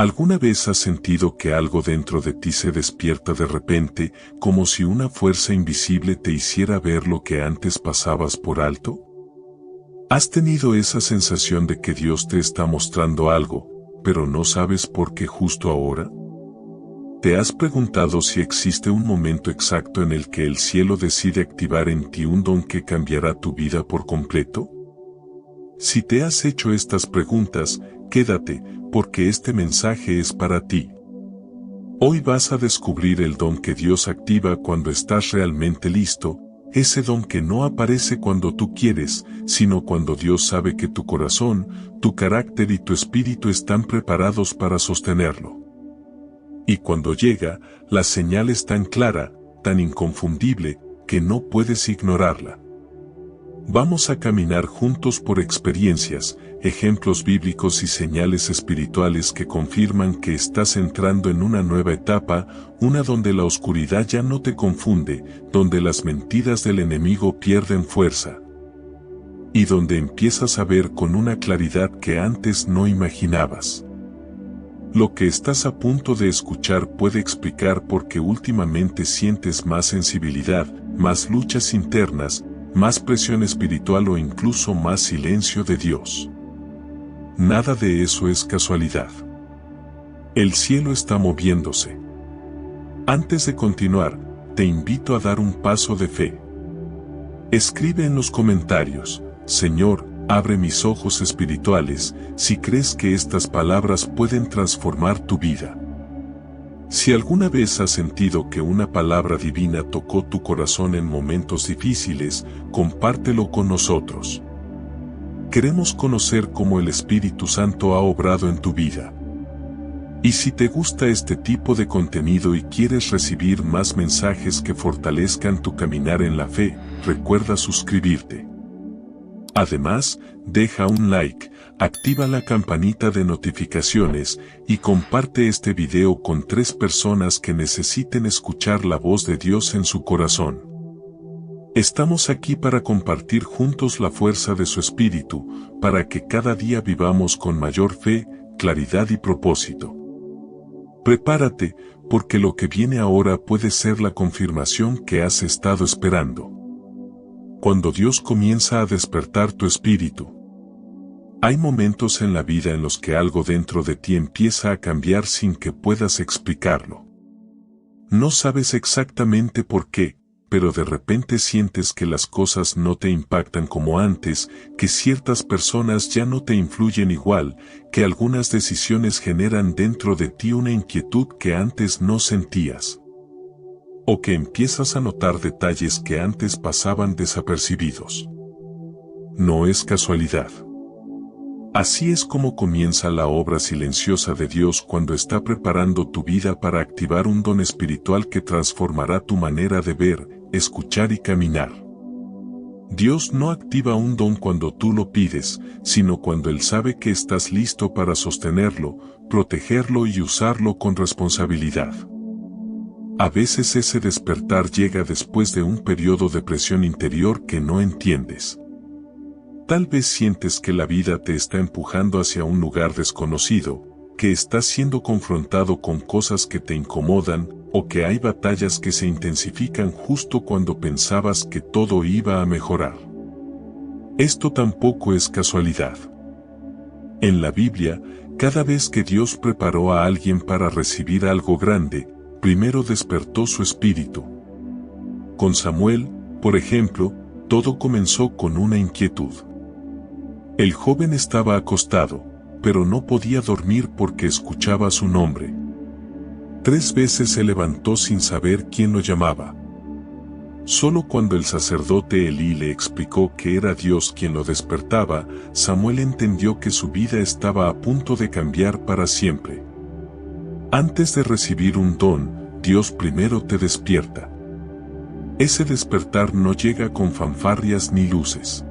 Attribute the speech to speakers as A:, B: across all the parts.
A: ¿Alguna vez has sentido que algo dentro de ti se despierta de repente, como si una fuerza invisible te hiciera ver lo que antes pasabas por alto? ¿Has tenido esa sensación de que Dios te está mostrando algo, pero no sabes por qué justo ahora? ¿Te has preguntado si existe un momento exacto en el que el cielo decide activar en ti un don que cambiará tu vida por completo? Si te has hecho estas preguntas, quédate, porque este mensaje es para ti. Hoy vas a descubrir el don que Dios activa cuando estás realmente listo, ese don que no aparece cuando tú quieres, sino cuando Dios sabe que tu corazón, tu carácter y tu espíritu están preparados para sostenerlo. Y cuando llega, la señal es tan clara, tan inconfundible, que no puedes ignorarla. Vamos a caminar juntos por experiencias, ejemplos bíblicos y señales espirituales que confirman que estás entrando en una nueva etapa, una donde la oscuridad ya no te confunde, donde las mentiras del enemigo pierden fuerza. Y donde empiezas a ver con una claridad que antes no imaginabas. Lo que estás a punto de escuchar puede explicar por qué últimamente sientes más sensibilidad, más luchas internas, más presión espiritual o incluso más silencio de Dios. Nada de eso es casualidad. El cielo está moviéndose. Antes de continuar, te invito a dar un paso de fe. Escribe en los comentarios, Señor, abre mis ojos espirituales, si crees que estas palabras pueden transformar tu vida. Si alguna vez has sentido que una palabra divina tocó tu corazón en momentos difíciles, compártelo con nosotros. Queremos conocer cómo el Espíritu Santo ha obrado en tu vida. Y si te gusta este tipo de contenido y quieres recibir más mensajes que fortalezcan tu caminar en la fe, recuerda suscribirte. Además, deja un like, activa la campanita de notificaciones y comparte este video con 3 personas que necesiten escuchar la voz de Dios en su corazón. Estamos aquí para compartir juntos la fuerza de su Espíritu, para que cada día vivamos con mayor fe, claridad y propósito. Prepárate, porque lo que viene ahora puede ser la confirmación que has estado esperando. Cuando Dios comienza a despertar tu espíritu. Hay momentos en la vida en los que algo dentro de ti empieza a cambiar sin que puedas explicarlo. No sabes exactamente por qué, pero de repente sientes que las cosas no te impactan como antes, que ciertas personas ya no te influyen igual, que algunas decisiones generan dentro de ti una inquietud que antes no sentías. O que empiezas a notar detalles que antes pasaban desapercibidos. No es casualidad. Así es como comienza la obra silenciosa de Dios cuando está preparando tu vida para activar un don espiritual que transformará tu manera de ver, escuchar y caminar. Dios no activa un don cuando tú lo pides, sino cuando Él sabe que estás listo para sostenerlo, protegerlo y usarlo con responsabilidad. A veces ese despertar llega después de un periodo de presión interior que no entiendes. Tal vez sientes que la vida te está empujando hacia un lugar desconocido, que estás siendo confrontado con cosas que te incomodan, o que hay batallas que se intensifican justo cuando pensabas que todo iba a mejorar. Esto tampoco es casualidad. En la Biblia, cada vez que Dios preparó a alguien para recibir algo grande, primero despertó su espíritu. Con Samuel, por ejemplo, todo comenzó con una inquietud. El joven estaba acostado, pero no podía dormir porque escuchaba su nombre. 3 veces se levantó sin saber quién lo llamaba. Solo cuando el sacerdote Elí le explicó que era Dios quien lo despertaba, Samuel entendió que su vida estaba a punto de cambiar para siempre. Antes de recibir un don, Dios primero te despierta. Ese despertar no llega con fanfarrias ni luces.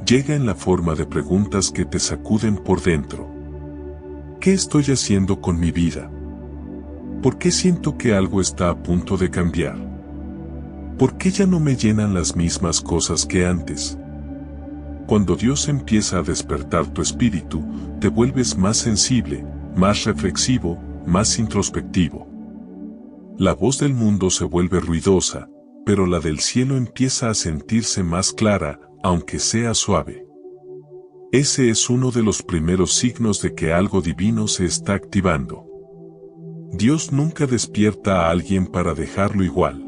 A: Llega en la forma de preguntas que te sacuden por dentro. ¿Qué estoy haciendo con mi vida? ¿Por qué siento que algo está a punto de cambiar? ¿Por qué ya no me llenan las mismas cosas que antes? Cuando Dios empieza a despertar tu espíritu, te vuelves más sensible, más reflexivo, más introspectivo. La voz del mundo se vuelve ruidosa, pero la del cielo empieza a sentirse más clara, aunque sea suave. Ese es uno de los primeros signos de que algo divino se está activando. Dios nunca despierta a alguien para dejarlo igual.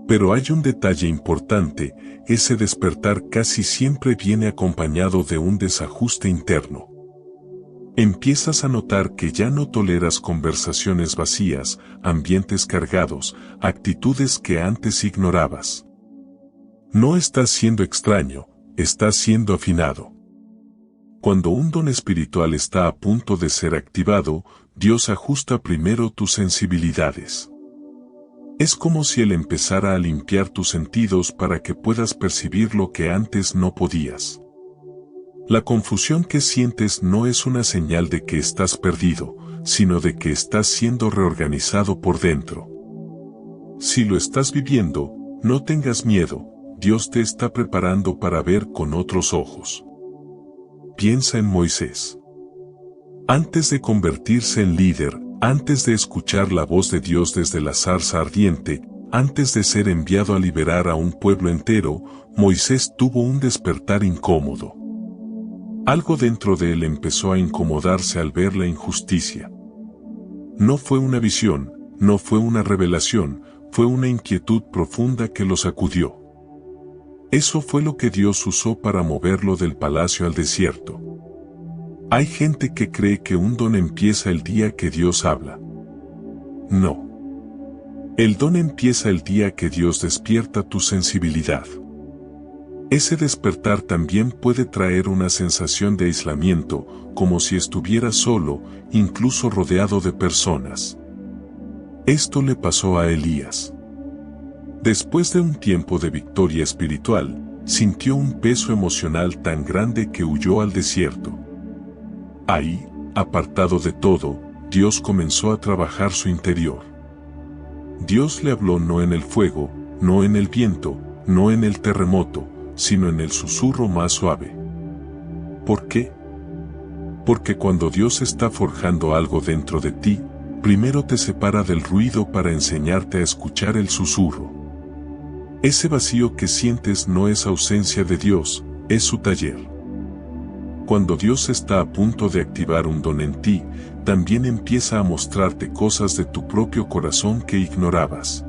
A: Pero hay un detalle importante, ese despertar casi siempre viene acompañado de un desajuste interno. Empiezas a notar que ya no toleras conversaciones vacías, ambientes cargados, actitudes que antes ignorabas. No estás siendo extraño, estás siendo afinado. Cuando un don espiritual está a punto de ser activado, Dios ajusta primero tus sensibilidades. Es como si Él empezara a limpiar tus sentidos para que puedas percibir lo que antes no podías. La confusión que sientes no es una señal de que estás perdido, sino de que estás siendo reorganizado por dentro. Si lo estás viviendo, no tengas miedo, Dios te está preparando para ver con otros ojos. Piensa en Moisés. Antes de convertirse en líder, antes de escuchar la voz de Dios desde la zarza ardiente, antes de ser enviado a liberar a un pueblo entero, Moisés tuvo un despertar incómodo. Algo dentro de él empezó a incomodarse al ver la injusticia. No fue una visión, no fue una revelación, fue una inquietud profunda que lo sacudió. Eso fue lo que Dios usó para moverlo del palacio al desierto. Hay gente que cree que un don empieza el día que Dios habla. No. El don empieza el día que Dios despierta tu sensibilidad. Ese despertar también puede traer una sensación de aislamiento, como si estuvieras solo, incluso rodeado de personas. Esto le pasó a Elías. Después de un tiempo de victoria espiritual, sintió un peso emocional tan grande que huyó al desierto. Ahí, apartado de todo, Dios comenzó a trabajar su interior. Dios le habló no en el fuego, no en el viento, no en el terremoto, sino en el susurro más suave. ¿Por qué? Porque cuando Dios está forjando algo dentro de ti, primero te separa del ruido para enseñarte a escuchar el susurro. Ese vacío que sientes no es ausencia de Dios, es su taller. Cuando Dios está a punto de activar un don en ti, también empieza a mostrarte cosas de tu propio corazón que ignorabas.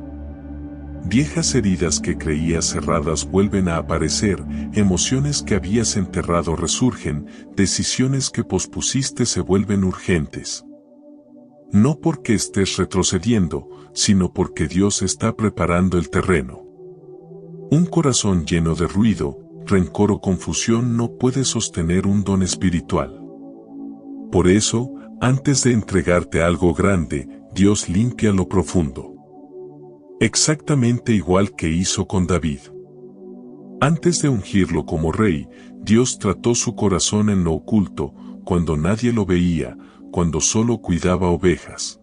A: Viejas heridas que creías cerradas vuelven a aparecer, emociones que habías enterrado resurgen, decisiones que pospusiste se vuelven urgentes. No porque estés retrocediendo, sino porque Dios está preparando el terreno. Un corazón lleno de ruido, rencor o confusión no puede sostener un don espiritual. Por eso, antes de entregarte algo grande, Dios limpia lo profundo. Exactamente igual que hizo con David. Antes de ungirlo como rey, Dios trató su corazón en lo oculto, cuando nadie lo veía, cuando solo cuidaba ovejas.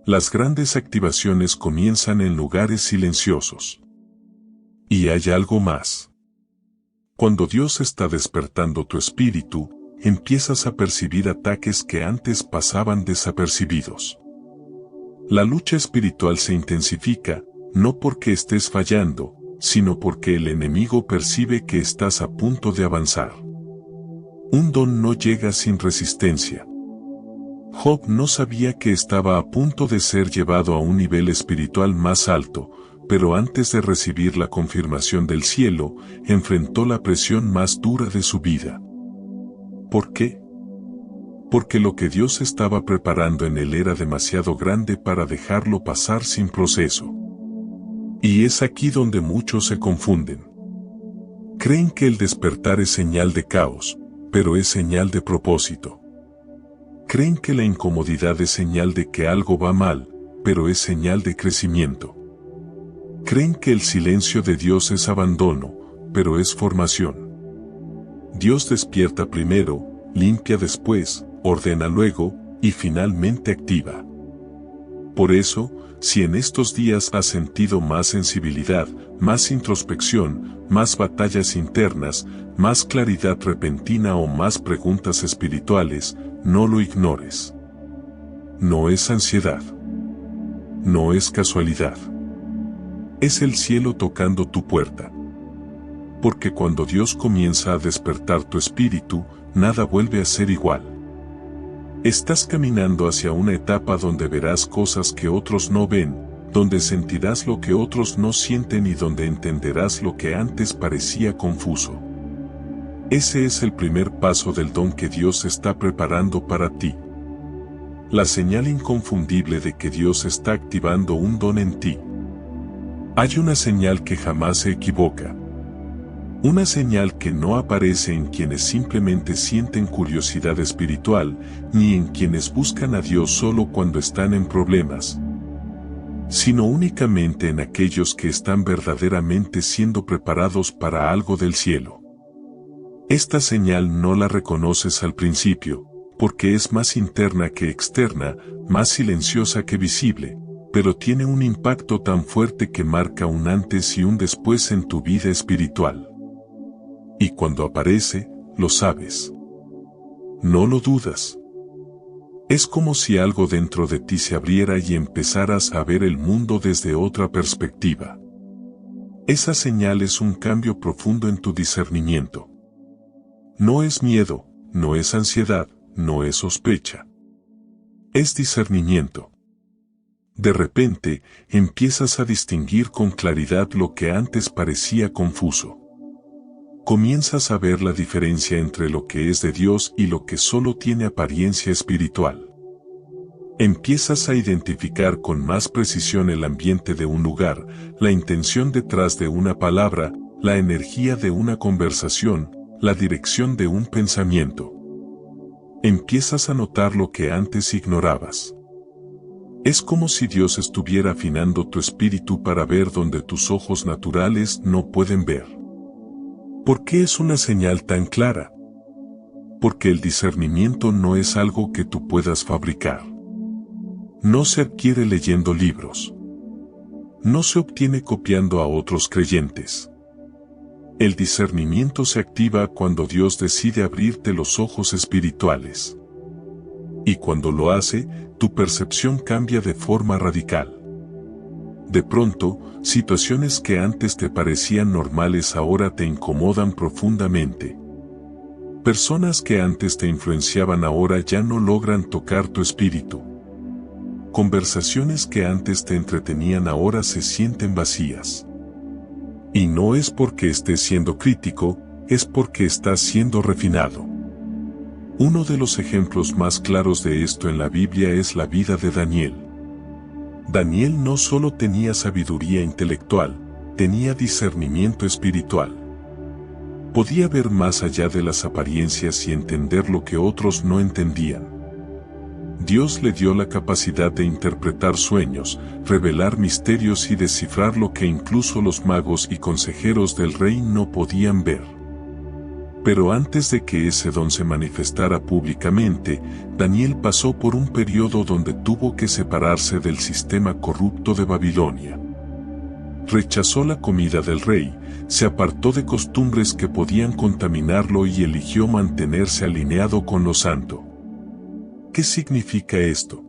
A: Las grandes activaciones comienzan en lugares silenciosos. Y hay algo más. Cuando Dios está despertando tu espíritu, empiezas a percibir ataques que antes pasaban desapercibidos. La lucha espiritual se intensifica, no porque estés fallando, sino porque el enemigo percibe que estás a punto de avanzar. Un don no llega sin resistencia. Job no sabía que estaba a punto de ser llevado a un nivel espiritual más alto, pero antes de recibir la confirmación del cielo, enfrentó la presión más dura de su vida. ¿Por qué? Porque lo que Dios estaba preparando en él era demasiado grande para dejarlo pasar sin proceso. Y es aquí donde muchos se confunden. Creen que el despertar es señal de caos, pero es señal de propósito. Creen que la incomodidad es señal de que algo va mal, pero es señal de crecimiento. Creen que el silencio de Dios es abandono, pero es formación. Dios despierta primero, limpia después, ordena luego, y finalmente activa. Por eso, si en estos días has sentido más sensibilidad, más introspección, más batallas internas, más claridad repentina o más preguntas espirituales, no lo ignores. No es ansiedad. No es casualidad. Es el cielo tocando tu puerta. Porque cuando Dios comienza a despertar tu espíritu, nada vuelve a ser igual. Estás caminando hacia una etapa donde verás cosas que otros no ven, donde sentirás lo que otros no sienten y donde entenderás lo que antes parecía confuso. Ese es el primer paso del don que Dios está preparando para ti. La señal inconfundible de que Dios está activando un don en ti. Hay una señal que jamás se equivoca. Una señal que no aparece en quienes simplemente sienten curiosidad espiritual, ni en quienes buscan a Dios solo cuando están en problemas, sino únicamente en aquellos que están verdaderamente siendo preparados para algo del cielo. Esta señal no la reconoces al principio, porque es más interna que externa, más silenciosa que visible, pero tiene un impacto tan fuerte que marca un antes y un después en tu vida espiritual. Y cuando aparece, lo sabes. No lo dudas. Es como si algo dentro de ti se abriera y empezaras a ver el mundo desde otra perspectiva. Esa señal es un cambio profundo en tu discernimiento. No es miedo, no es ansiedad, no es sospecha. Es discernimiento. De repente, empiezas a distinguir con claridad lo que antes parecía confuso. Comienzas a ver la diferencia entre lo que es de Dios y lo que solo tiene apariencia espiritual. Empiezas a identificar con más precisión el ambiente de un lugar, la intención detrás de una palabra, la energía de una conversación, la dirección de un pensamiento. Empiezas a notar lo que antes ignorabas. Es como si Dios estuviera afinando tu espíritu para ver donde tus ojos naturales no pueden ver. ¿Por qué es una señal tan clara? Porque el discernimiento no es algo que tú puedas fabricar. No se adquiere leyendo libros. No se obtiene copiando a otros creyentes. El discernimiento se activa cuando Dios decide abrirte los ojos espirituales. Y cuando lo hace, tu percepción cambia de forma radical. De pronto, situaciones que antes te parecían normales ahora te incomodan profundamente. Personas que antes te influenciaban ahora ya no logran tocar tu espíritu. Conversaciones que antes te entretenían ahora se sienten vacías. Y no es porque estés siendo crítico, es porque estás siendo refinado. Uno de los ejemplos más claros de esto en la Biblia es la vida de Daniel. Daniel no solo tenía sabiduría intelectual, tenía discernimiento espiritual. Podía ver más allá de las apariencias y entender lo que otros no entendían. Dios le dio la capacidad de interpretar sueños, revelar misterios y descifrar lo que incluso los magos y consejeros del rey no podían ver. Pero antes de que ese don se manifestara públicamente, Daniel pasó por un periodo donde tuvo que separarse del sistema corrupto de Babilonia. Rechazó la comida del rey, se apartó de costumbres que podían contaminarlo y eligió mantenerse alineado con lo santo. ¿Qué significa esto?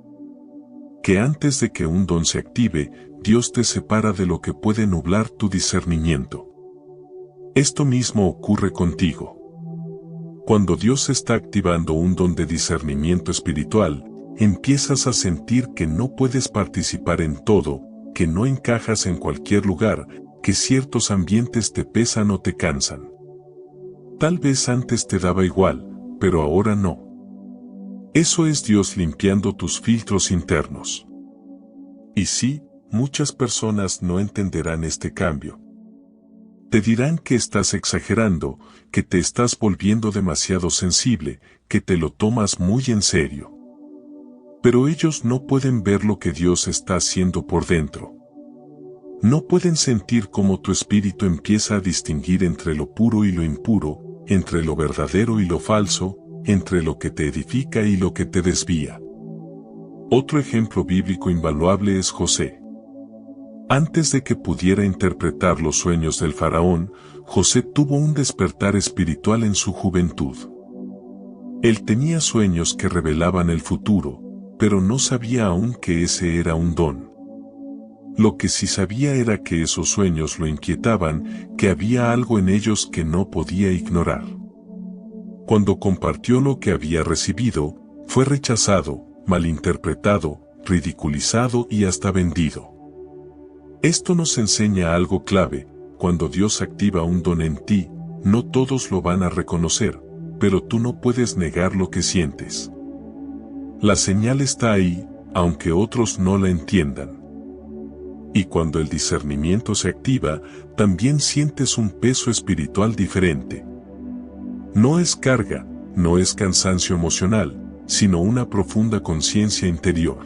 A: Que antes de que un don se active, Dios te separa de lo que puede nublar tu discernimiento. Esto mismo ocurre contigo. Cuando Dios está activando un don de discernimiento espiritual, empiezas a sentir que no puedes participar en todo, que no encajas en cualquier lugar, que ciertos ambientes te pesan o te cansan. Tal vez antes te daba igual, pero ahora no. Eso es Dios limpiando tus filtros internos. Y sí, muchas personas no entenderán este cambio. Te dirán que estás exagerando, que te estás volviendo demasiado sensible, que te lo tomas muy en serio. Pero ellos no pueden ver lo que Dios está haciendo por dentro. No pueden sentir cómo tu espíritu empieza a distinguir entre lo puro y lo impuro, entre lo verdadero y lo falso, entre lo que te edifica y lo que te desvía. Otro ejemplo bíblico invaluable es José. Antes de que pudiera interpretar los sueños del faraón, José tuvo un despertar espiritual en su juventud. Él tenía sueños que revelaban el futuro, pero no sabía aún que ese era un don. Lo que sí sabía era que esos sueños lo inquietaban, que había algo en ellos que no podía ignorar. Cuando compartió lo que había recibido, fue rechazado, malinterpretado, ridiculizado y hasta vendido. Esto nos enseña algo clave: cuando Dios activa un don en ti, no todos lo van a reconocer, pero tú no puedes negar lo que sientes. La señal está ahí, aunque otros no la entiendan. Y cuando el discernimiento se activa, también sientes un peso espiritual diferente. No es carga, no es cansancio emocional, sino una profunda conciencia interior.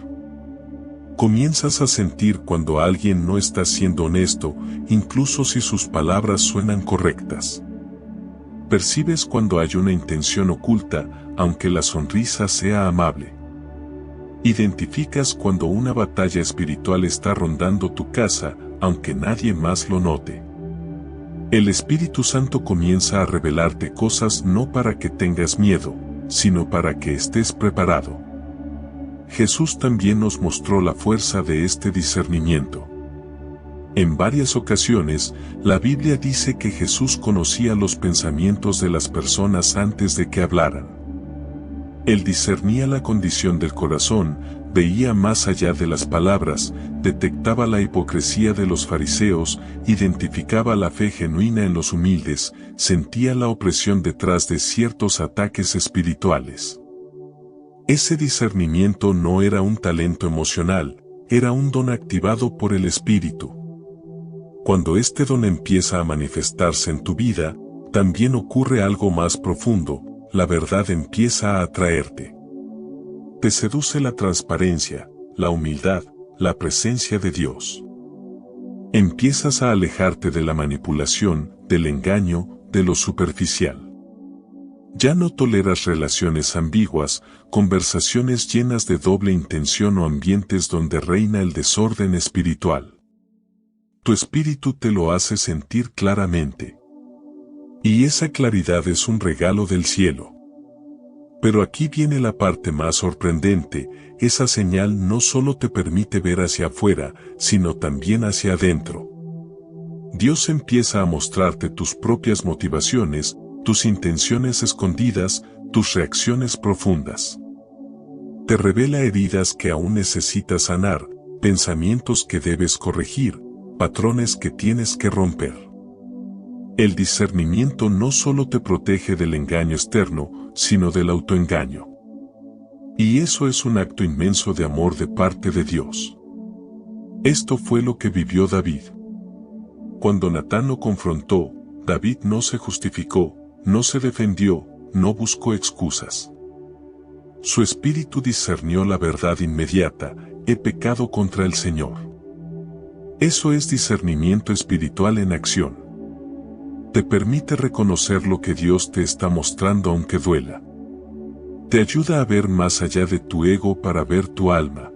A: Comienzas a sentir cuando alguien no está siendo honesto, incluso si sus palabras suenan correctas. Percibes cuando hay una intención oculta, aunque la sonrisa sea amable. Identificas cuando una batalla espiritual está rondando tu casa, aunque nadie más lo note. El Espíritu Santo comienza a revelarte cosas no para que tengas miedo, sino para que estés preparado. Jesús también nos mostró la fuerza de este discernimiento. En varias ocasiones, la Biblia dice que Jesús conocía los pensamientos de las personas antes de que hablaran. Él discernía la condición del corazón, veía más allá de las palabras, detectaba la hipocresía de los fariseos, identificaba la fe genuina en los humildes, sentía la opresión detrás de ciertos ataques espirituales. Ese discernimiento no era un talento emocional, era un don activado por el Espíritu. Cuando este don empieza a manifestarse en tu vida, también ocurre algo más profundo: la verdad empieza a atraerte. Te seduce la transparencia, la humildad, la presencia de Dios. Empiezas a alejarte de la manipulación, del engaño, de lo superficial. Ya no toleras relaciones ambiguas, conversaciones llenas de doble intención o ambientes donde reina el desorden espiritual. Tu espíritu te lo hace sentir claramente. Y esa claridad es un regalo del cielo. Pero aquí viene la parte más sorprendente: esa señal no solo te permite ver hacia afuera, sino también hacia adentro. Dios empieza a mostrarte tus propias motivaciones, tus intenciones escondidas, tus reacciones profundas. Te revela heridas que aún necesitas sanar, pensamientos que debes corregir, patrones que tienes que romper. El discernimiento no solo te protege del engaño externo, sino del autoengaño. Y eso es un acto inmenso de amor de parte de Dios. Esto fue lo que vivió David. Cuando Natán lo confrontó, David no se justificó, no se defendió, no buscó excusas. Su espíritu discernió la verdad inmediata: he pecado contra el Señor. Eso es discernimiento espiritual en acción. Te permite reconocer lo que Dios te está mostrando aunque duela. Te ayuda a ver más allá de tu ego para ver tu alma.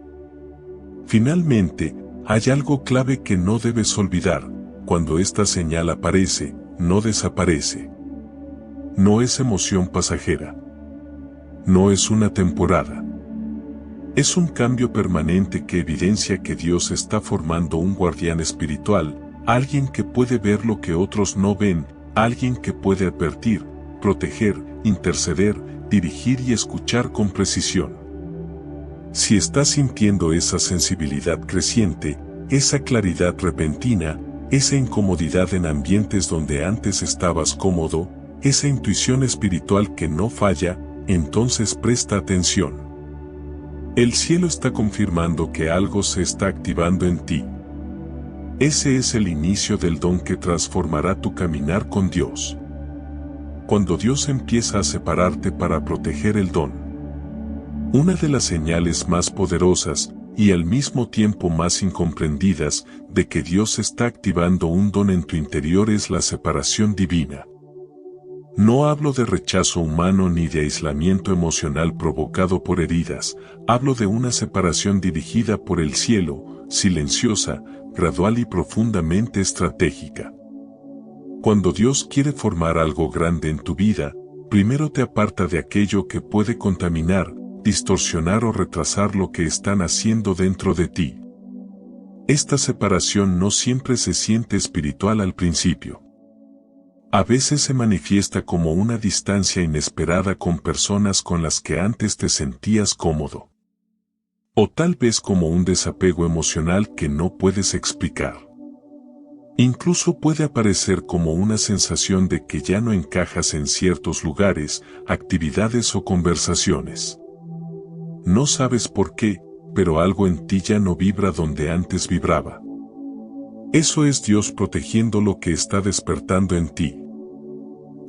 A: Finalmente, hay algo clave que no debes olvidar: cuando esta señal aparece, no desaparece. No es emoción pasajera. No es una temporada. Es un cambio permanente que evidencia que Dios está formando un guardián espiritual, alguien que puede ver lo que otros no ven, alguien que puede advertir, proteger, interceder, dirigir y escuchar con precisión. Si estás sintiendo esa sensibilidad creciente, esa claridad repentina, esa incomodidad en ambientes donde antes estabas cómodo, esa intuición espiritual que no falla, entonces presta atención. El cielo está confirmando que algo se está activando en ti. Ese es el inicio del don que transformará tu caminar con Dios. Cuando Dios empieza a separarte para proteger el don. Una de las señales más poderosas, y al mismo tiempo más incomprendidas, de que Dios está activando un don en tu interior es la separación divina. No hablo de rechazo humano ni de aislamiento emocional provocado por heridas, hablo de una separación dirigida por el cielo, silenciosa, gradual y profundamente estratégica. Cuando Dios quiere formar algo grande en tu vida, primero te aparta de aquello que puede contaminar, distorsionar o retrasar lo que están haciendo dentro de ti. Esta separación no siempre se siente espiritual al principio. A veces se manifiesta como una distancia inesperada con personas con las que antes te sentías cómodo. O tal vez como un desapego emocional que no puedes explicar. Incluso puede aparecer como una sensación de que ya no encajas en ciertos lugares, actividades o conversaciones. No sabes por qué, pero algo en ti ya no vibra donde antes vibraba. Eso es Dios protegiendo lo que está despertando en ti.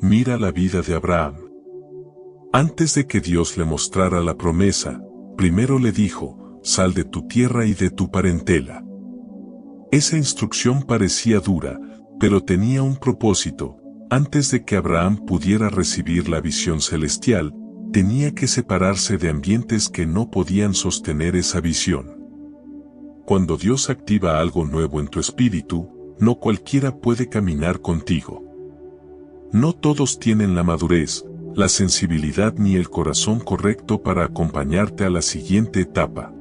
A: Mira la vida de Abraham. Antes de que Dios le mostrara la promesa, primero le dijo, sal de tu tierra y de tu parentela. Esa instrucción parecía dura, pero tenía un propósito. Antes de que Abraham pudiera recibir la visión celestial, tenía que separarse de ambientes que no podían sostener esa visión. Cuando Dios activa algo nuevo en tu espíritu, no cualquiera puede caminar contigo. No todos tienen la madurez, la sensibilidad ni el corazón correcto para acompañarte a la siguiente etapa.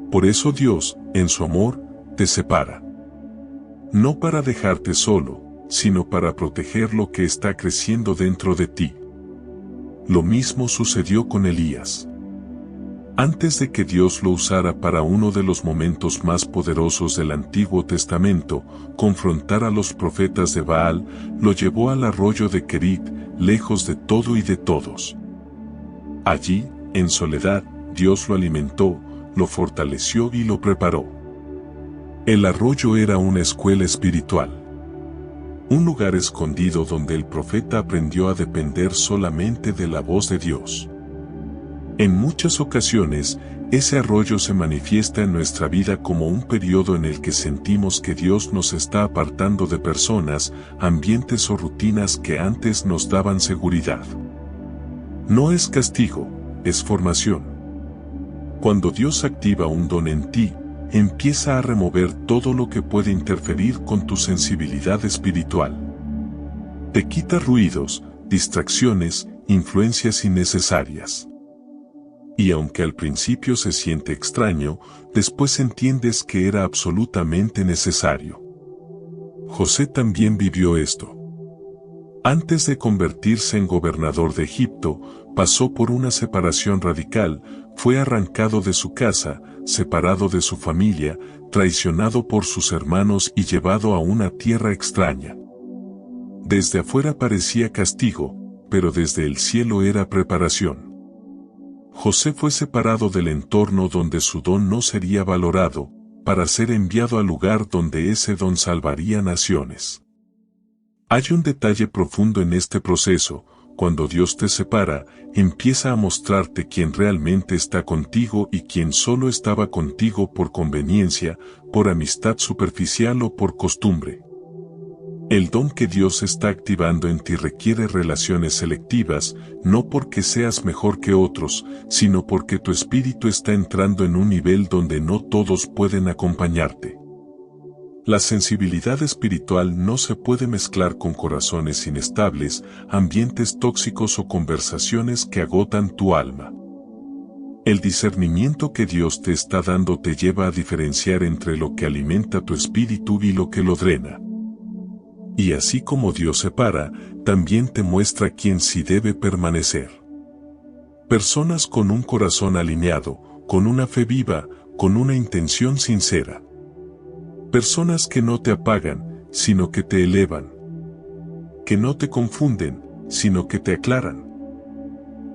A: Por eso Dios, en su amor, te separa. No para dejarte solo, sino para proteger lo que está creciendo dentro de ti. Lo mismo sucedió con Elías. Antes de que Dios lo usara para uno de los momentos más poderosos del Antiguo Testamento, confrontar a los profetas de Baal, lo llevó al arroyo de Kerit, lejos de todo y de todos. Allí, en soledad, Dios lo alimentó, lo fortaleció y lo preparó. El arroyo era una escuela espiritual. Un lugar escondido donde el profeta aprendió a depender solamente de la voz de Dios. En muchas ocasiones, ese arroyo se manifiesta en nuestra vida como un periodo en el que sentimos que Dios nos está apartando de personas, ambientes o rutinas que antes nos daban seguridad. No es castigo, es formación. Cuando Dios activa un don en ti, empieza a remover todo lo que puede interferir con tu sensibilidad espiritual. Te quita ruidos, distracciones, influencias innecesarias. Y aunque al principio se siente extraño, después entiendes que era absolutamente necesario. José también vivió esto. Antes de convertirse en gobernador de Egipto, pasó por una separación radical, fue arrancado de su casa, separado de su familia, traicionado por sus hermanos y llevado a una tierra extraña. Desde afuera parecía castigo, pero desde el cielo era preparación. José fue separado del entorno donde su don no sería valorado, para ser enviado al lugar donde ese don salvaría naciones. Hay un detalle profundo en este proceso: cuando Dios te separa, empieza a mostrarte quién realmente está contigo y quién solo estaba contigo por conveniencia, por amistad superficial o por costumbre. El don que Dios está activando en ti requiere relaciones selectivas, no porque seas mejor que otros, sino porque tu espíritu está entrando en un nivel donde no todos pueden acompañarte. La sensibilidad espiritual no se puede mezclar con corazones inestables, ambientes tóxicos o conversaciones que agotan tu alma. El discernimiento que Dios te está dando te lleva a diferenciar entre lo que alimenta tu espíritu y lo que lo drena. Y así como Dios separa, también te muestra quién sí debe permanecer. Personas con un corazón alineado, con una fe viva, con una intención sincera. Personas que no te apagan, sino que te elevan. Que no te confunden, sino que te aclaran.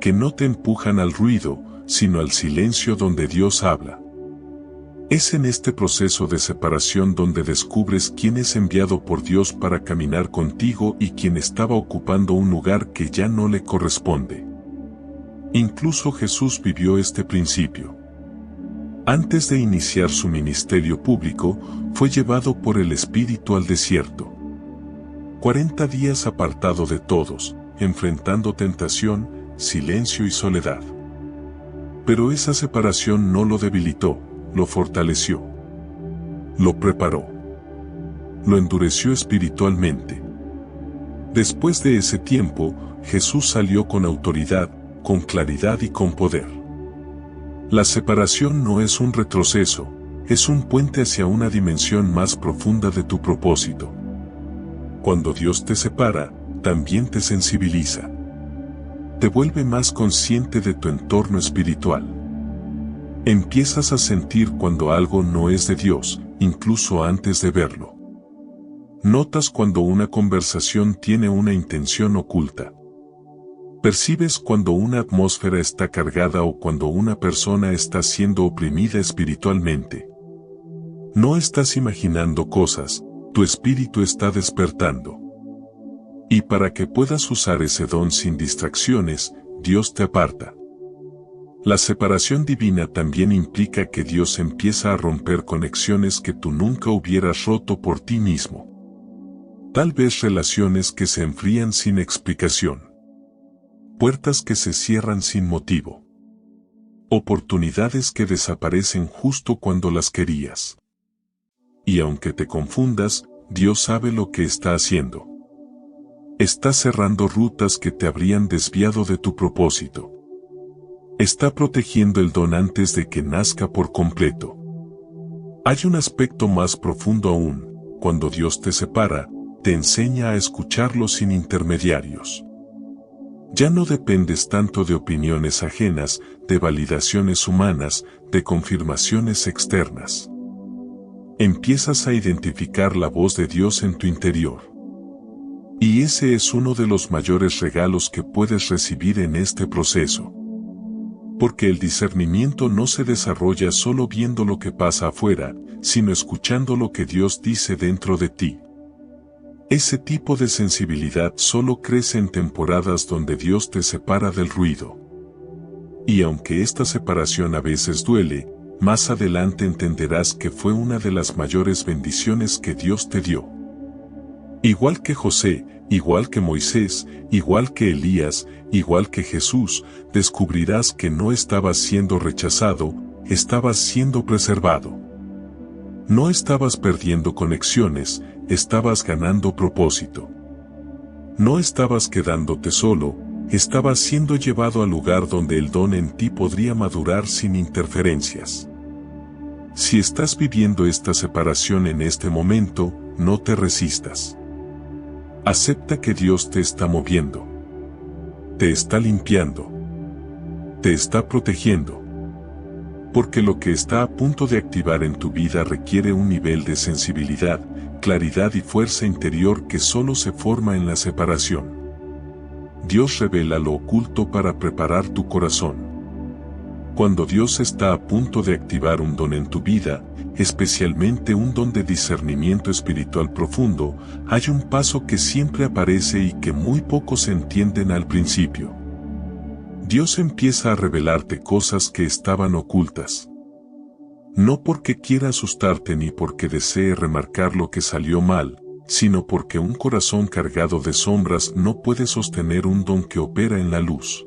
A: Que no te empujan al ruido, sino al silencio donde Dios habla. Es en este proceso de separación donde descubres quién es enviado por Dios para caminar contigo y quién estaba ocupando un lugar que ya no le corresponde. Incluso Jesús vivió este principio. Antes de iniciar su ministerio público, fue llevado por el Espíritu al desierto. 40 días apartado de todos, enfrentando tentación, silencio y soledad. Pero esa separación no lo debilitó, lo fortaleció. Lo preparó. Lo endureció espiritualmente. Después de ese tiempo, Jesús salió con autoridad, con claridad y con poder. La separación no es un retroceso, es un puente hacia una dimensión más profunda de tu propósito. Cuando Dios te separa, también te sensibiliza. Te vuelve más consciente de tu entorno espiritual. Empiezas a sentir cuando algo no es de Dios, incluso antes de verlo. Notas cuando una conversación tiene una intención oculta. Percibes cuando una atmósfera está cargada o cuando una persona está siendo oprimida espiritualmente. No estás imaginando cosas, tu espíritu está despertando. Y para que puedas usar ese don sin distracciones, Dios te aparta. La separación divina también implica que Dios empieza a romper conexiones que tú nunca hubieras roto por ti mismo. Tal vez relaciones que se enfrían sin explicación. Puertas que se cierran sin motivo. Oportunidades que desaparecen justo cuando las querías. Y aunque te confundas, Dios sabe lo que está haciendo. Está cerrando rutas que te habrían desviado de tu propósito. Está protegiendo el don antes de que nazca por completo. Hay un aspecto más profundo aún. Cuando Dios te separa, te enseña a escucharlo sin intermediarios. Ya no dependes tanto de opiniones ajenas, de validaciones humanas, de confirmaciones externas. Empiezas a identificar la voz de Dios en tu interior. Y ese es uno de los mayores regalos que puedes recibir en este proceso. Porque el discernimiento no se desarrolla solo viendo lo que pasa afuera, sino escuchando lo que Dios dice dentro de ti. Ese tipo de sensibilidad solo crece en temporadas donde Dios te separa del ruido. Y aunque esta separación a veces duele, más adelante entenderás que fue una de las mayores bendiciones que Dios te dio. Igual que José, igual que Moisés, igual que Elías, igual que Jesús, descubrirás que no estabas siendo rechazado, estabas siendo preservado. No estabas perdiendo conexiones, estabas ganando propósito. No estabas quedándote solo, estabas siendo llevado al lugar donde el don en ti podría madurar sin interferencias. Si estás viviendo esta separación en este momento, no te resistas. Acepta que Dios te está moviendo. Te está limpiando. Te está protegiendo. Porque lo que está a punto de activar en tu vida requiere un nivel de sensibilidad, claridad y fuerza interior que solo se forma en la separación. Dios revela lo oculto para preparar tu corazón. Cuando Dios está a punto de activar un don en tu vida, especialmente un don de discernimiento espiritual profundo, hay un paso que siempre aparece y que muy pocos entienden al principio. Dios empieza a revelarte cosas que estaban ocultas. No porque quiera asustarte ni porque desee remarcar lo que salió mal, sino porque un corazón cargado de sombras no puede sostener un don que opera en la luz.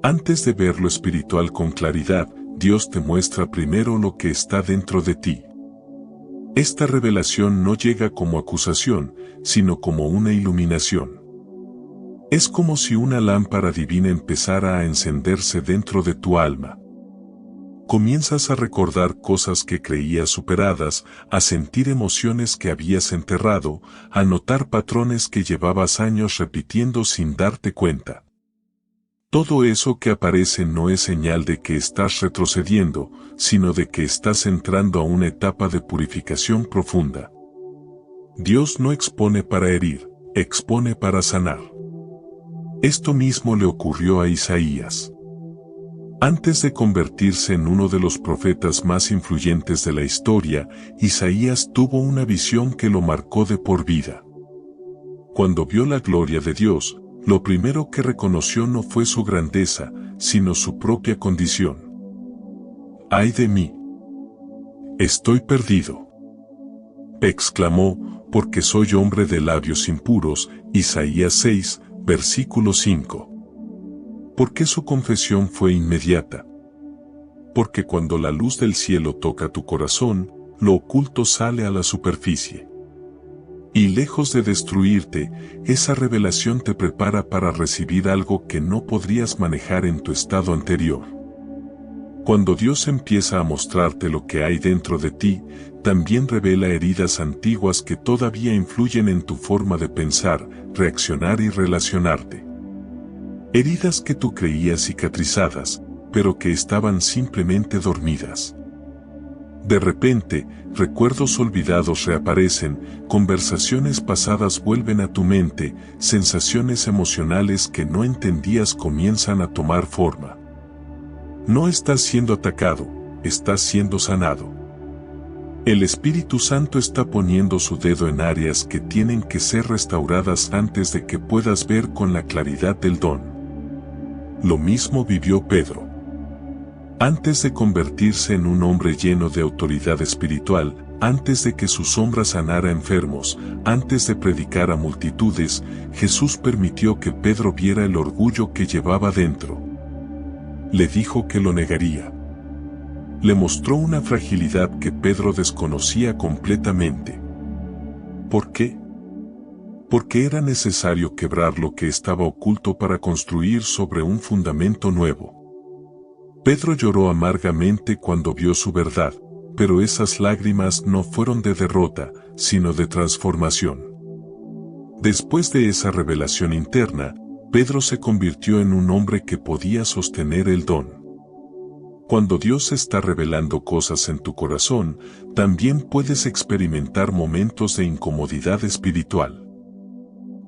A: Antes de ver lo espiritual con claridad, Dios te muestra primero lo que está dentro de ti. Esta revelación no llega como acusación, sino como una iluminación. Es como si una lámpara divina empezara a encenderse dentro de tu alma. Comienzas a recordar cosas que creías superadas, a sentir emociones que habías enterrado, a notar patrones que llevabas años repitiendo sin darte cuenta. Todo eso que aparece no es señal de que estás retrocediendo, sino de que estás entrando a una etapa de purificación profunda. Dios no expone para herir, expone para sanar. Esto mismo le ocurrió a Isaías. Antes de convertirse en uno de los profetas más influyentes de la historia, Isaías tuvo una visión que lo marcó de por vida. Cuando vio la gloria de Dios, lo primero que reconoció no fue su grandeza, sino su propia condición. ¡Ay de mí! ¡Estoy perdido!, exclamó, porque soy hombre de labios impuros. Isaías 6, versículo 5. ¿Por qué su confesión fue inmediata? Porque cuando la luz del cielo toca tu corazón, lo oculto sale a la superficie. Y lejos de destruirte, esa revelación te prepara para recibir algo que no podrías manejar en tu estado anterior. Cuando Dios empieza a mostrarte lo que hay dentro de ti, también revela heridas antiguas que todavía influyen en tu forma de pensar, reaccionar y relacionarte. Heridas que tú creías cicatrizadas, pero que estaban simplemente dormidas. De repente, recuerdos olvidados reaparecen, conversaciones pasadas vuelven a tu mente, sensaciones emocionales que no entendías comienzan a tomar forma. No estás siendo atacado, estás siendo sanado. El Espíritu Santo está poniendo su dedo en áreas que tienen que ser restauradas antes de que puedas ver con la claridad del don. Lo mismo vivió Pedro. Antes de convertirse en un hombre lleno de autoridad espiritual, antes de que su sombra sanara enfermos, antes de predicar a multitudes, Jesús permitió que Pedro viera el orgullo que llevaba dentro. Le dijo que lo negaría. Le mostró una fragilidad que Pedro desconocía completamente. ¿Por qué? Porque era necesario quebrar lo que estaba oculto para construir sobre un fundamento nuevo. Pedro lloró amargamente cuando vio su verdad, pero esas lágrimas no fueron de derrota, sino de transformación. Después de esa revelación interna, Pedro se convirtió en un hombre que podía sostener el don. Cuando Dios está revelando cosas en tu corazón, también puedes experimentar momentos de incomodidad espiritual.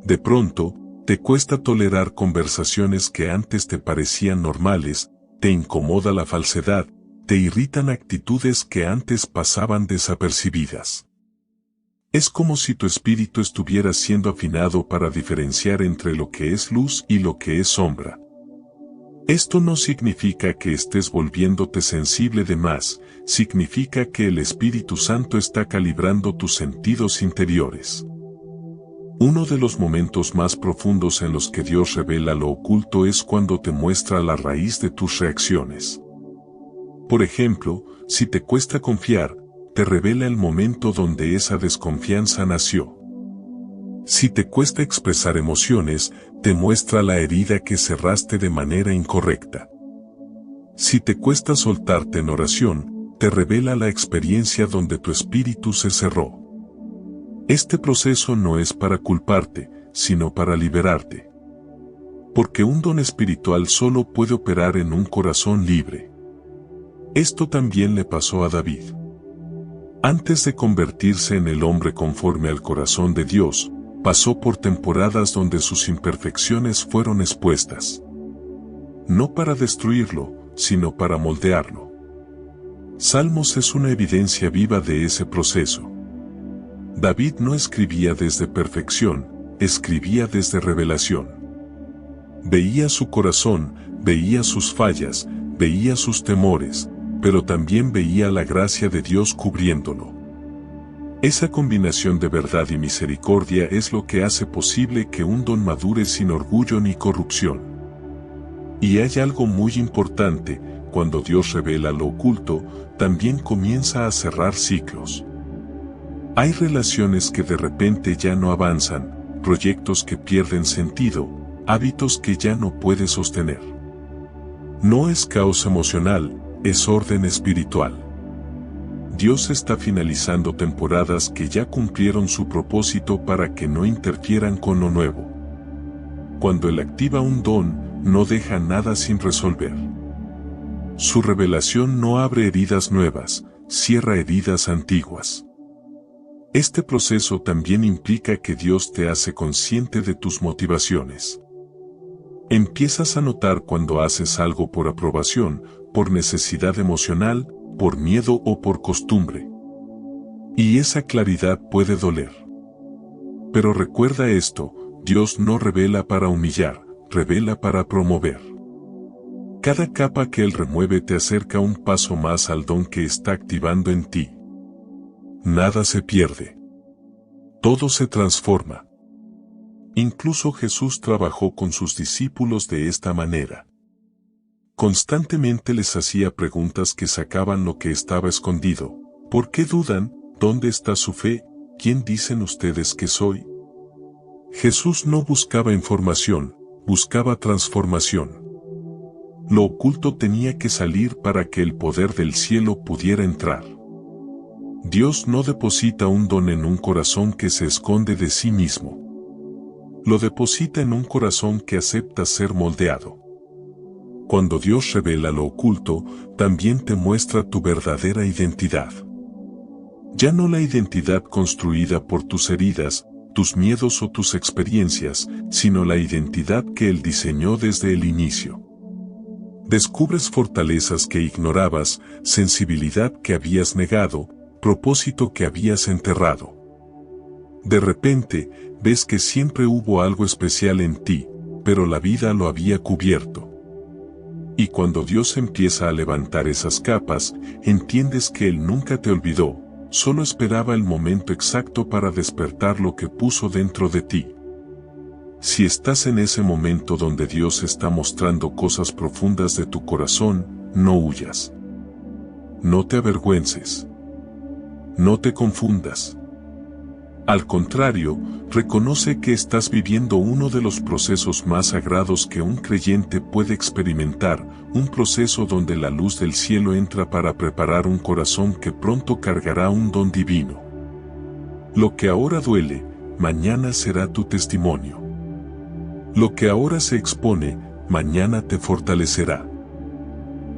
A: De pronto, te cuesta tolerar conversaciones que antes te parecían normales, te incomoda la falsedad, te irritan actitudes que antes pasaban desapercibidas. Es como si tu espíritu estuviera siendo afinado para diferenciar entre lo que es luz y lo que es sombra. Esto no significa que estés volviéndote sensible de más, significa que el Espíritu Santo está calibrando tus sentidos interiores. Uno de los momentos más profundos en los que Dios revela lo oculto es cuando te muestra la raíz de tus reacciones. Por ejemplo, si te cuesta confiar, te revela el momento donde esa desconfianza nació. Si te cuesta expresar emociones, te muestra la herida que cerraste de manera incorrecta. Si te cuesta soltarte en oración, te revela la experiencia donde tu espíritu se cerró. Este proceso no es para culparte, sino para liberarte. Porque un don espiritual solo puede operar en un corazón libre. Esto también le pasó a David. Antes de convertirse en el hombre conforme al corazón de Dios, pasó por temporadas donde sus imperfecciones fueron expuestas. No para destruirlo, sino para moldearlo. Salmos es una evidencia viva de ese proceso. David no escribía desde perfección, escribía desde revelación. Veía su corazón, veía sus fallas, veía sus temores, pero también veía la gracia de Dios cubriéndolo. Esa combinación de verdad y misericordia es lo que hace posible que un don madure sin orgullo ni corrupción. Y hay algo muy importante, cuando Dios revela lo oculto, también comienza a cerrar ciclos. Hay relaciones que de repente ya no avanzan, proyectos que pierden sentido, hábitos que ya no puedes sostener. No es caos emocional, es orden espiritual. Dios está finalizando temporadas que ya cumplieron su propósito para que no interfieran con lo nuevo. Cuando Él activa un don, no deja nada sin resolver. Su revelación no abre heridas nuevas, cierra heridas antiguas. Este proceso también implica que Dios te hace consciente de tus motivaciones. Empiezas a notar cuando haces algo por aprobación, por necesidad emocional, por miedo o por costumbre. Y esa claridad puede doler. Pero recuerda esto, Dios no revela para humillar, revela para promover. Cada capa que Él remueve te acerca un paso más al don que está activando en ti. Nada se pierde. Todo se transforma. Incluso Jesús trabajó con sus discípulos de esta manera. Constantemente les hacía preguntas que sacaban lo que estaba escondido. ¿Por qué dudan? ¿Dónde está su fe? ¿quién dicen ustedes que soy? Jesús no buscaba información, buscaba transformación. Lo oculto tenía que salir para que el poder del cielo pudiera entrar. Dios no deposita un don en un corazón que se esconde de sí mismo. Lo deposita en un corazón que acepta ser moldeado. Cuando Dios revela lo oculto, también te muestra tu verdadera identidad. Ya no la identidad construida por tus heridas, tus miedos o tus experiencias, sino la identidad que Él diseñó desde el inicio. Descubres fortalezas que ignorabas, sensibilidad que habías negado, propósito que habías enterrado. De repente, ves que siempre hubo algo especial en ti, pero la vida lo había cubierto. Y cuando Dios empieza a levantar esas capas, entiendes que Él nunca te olvidó, solo esperaba el momento exacto para despertar lo que puso dentro de ti. Si estás en ese momento donde Dios está mostrando cosas profundas de tu corazón, no huyas. No te avergüences. No te confundas. Al contrario, reconoce que estás viviendo uno de los procesos más sagrados que un creyente puede experimentar, un proceso donde la luz del cielo entra para preparar un corazón que pronto cargará un don divino. Lo que ahora duele, mañana será tu testimonio. Lo que ahora se expone, mañana te fortalecerá.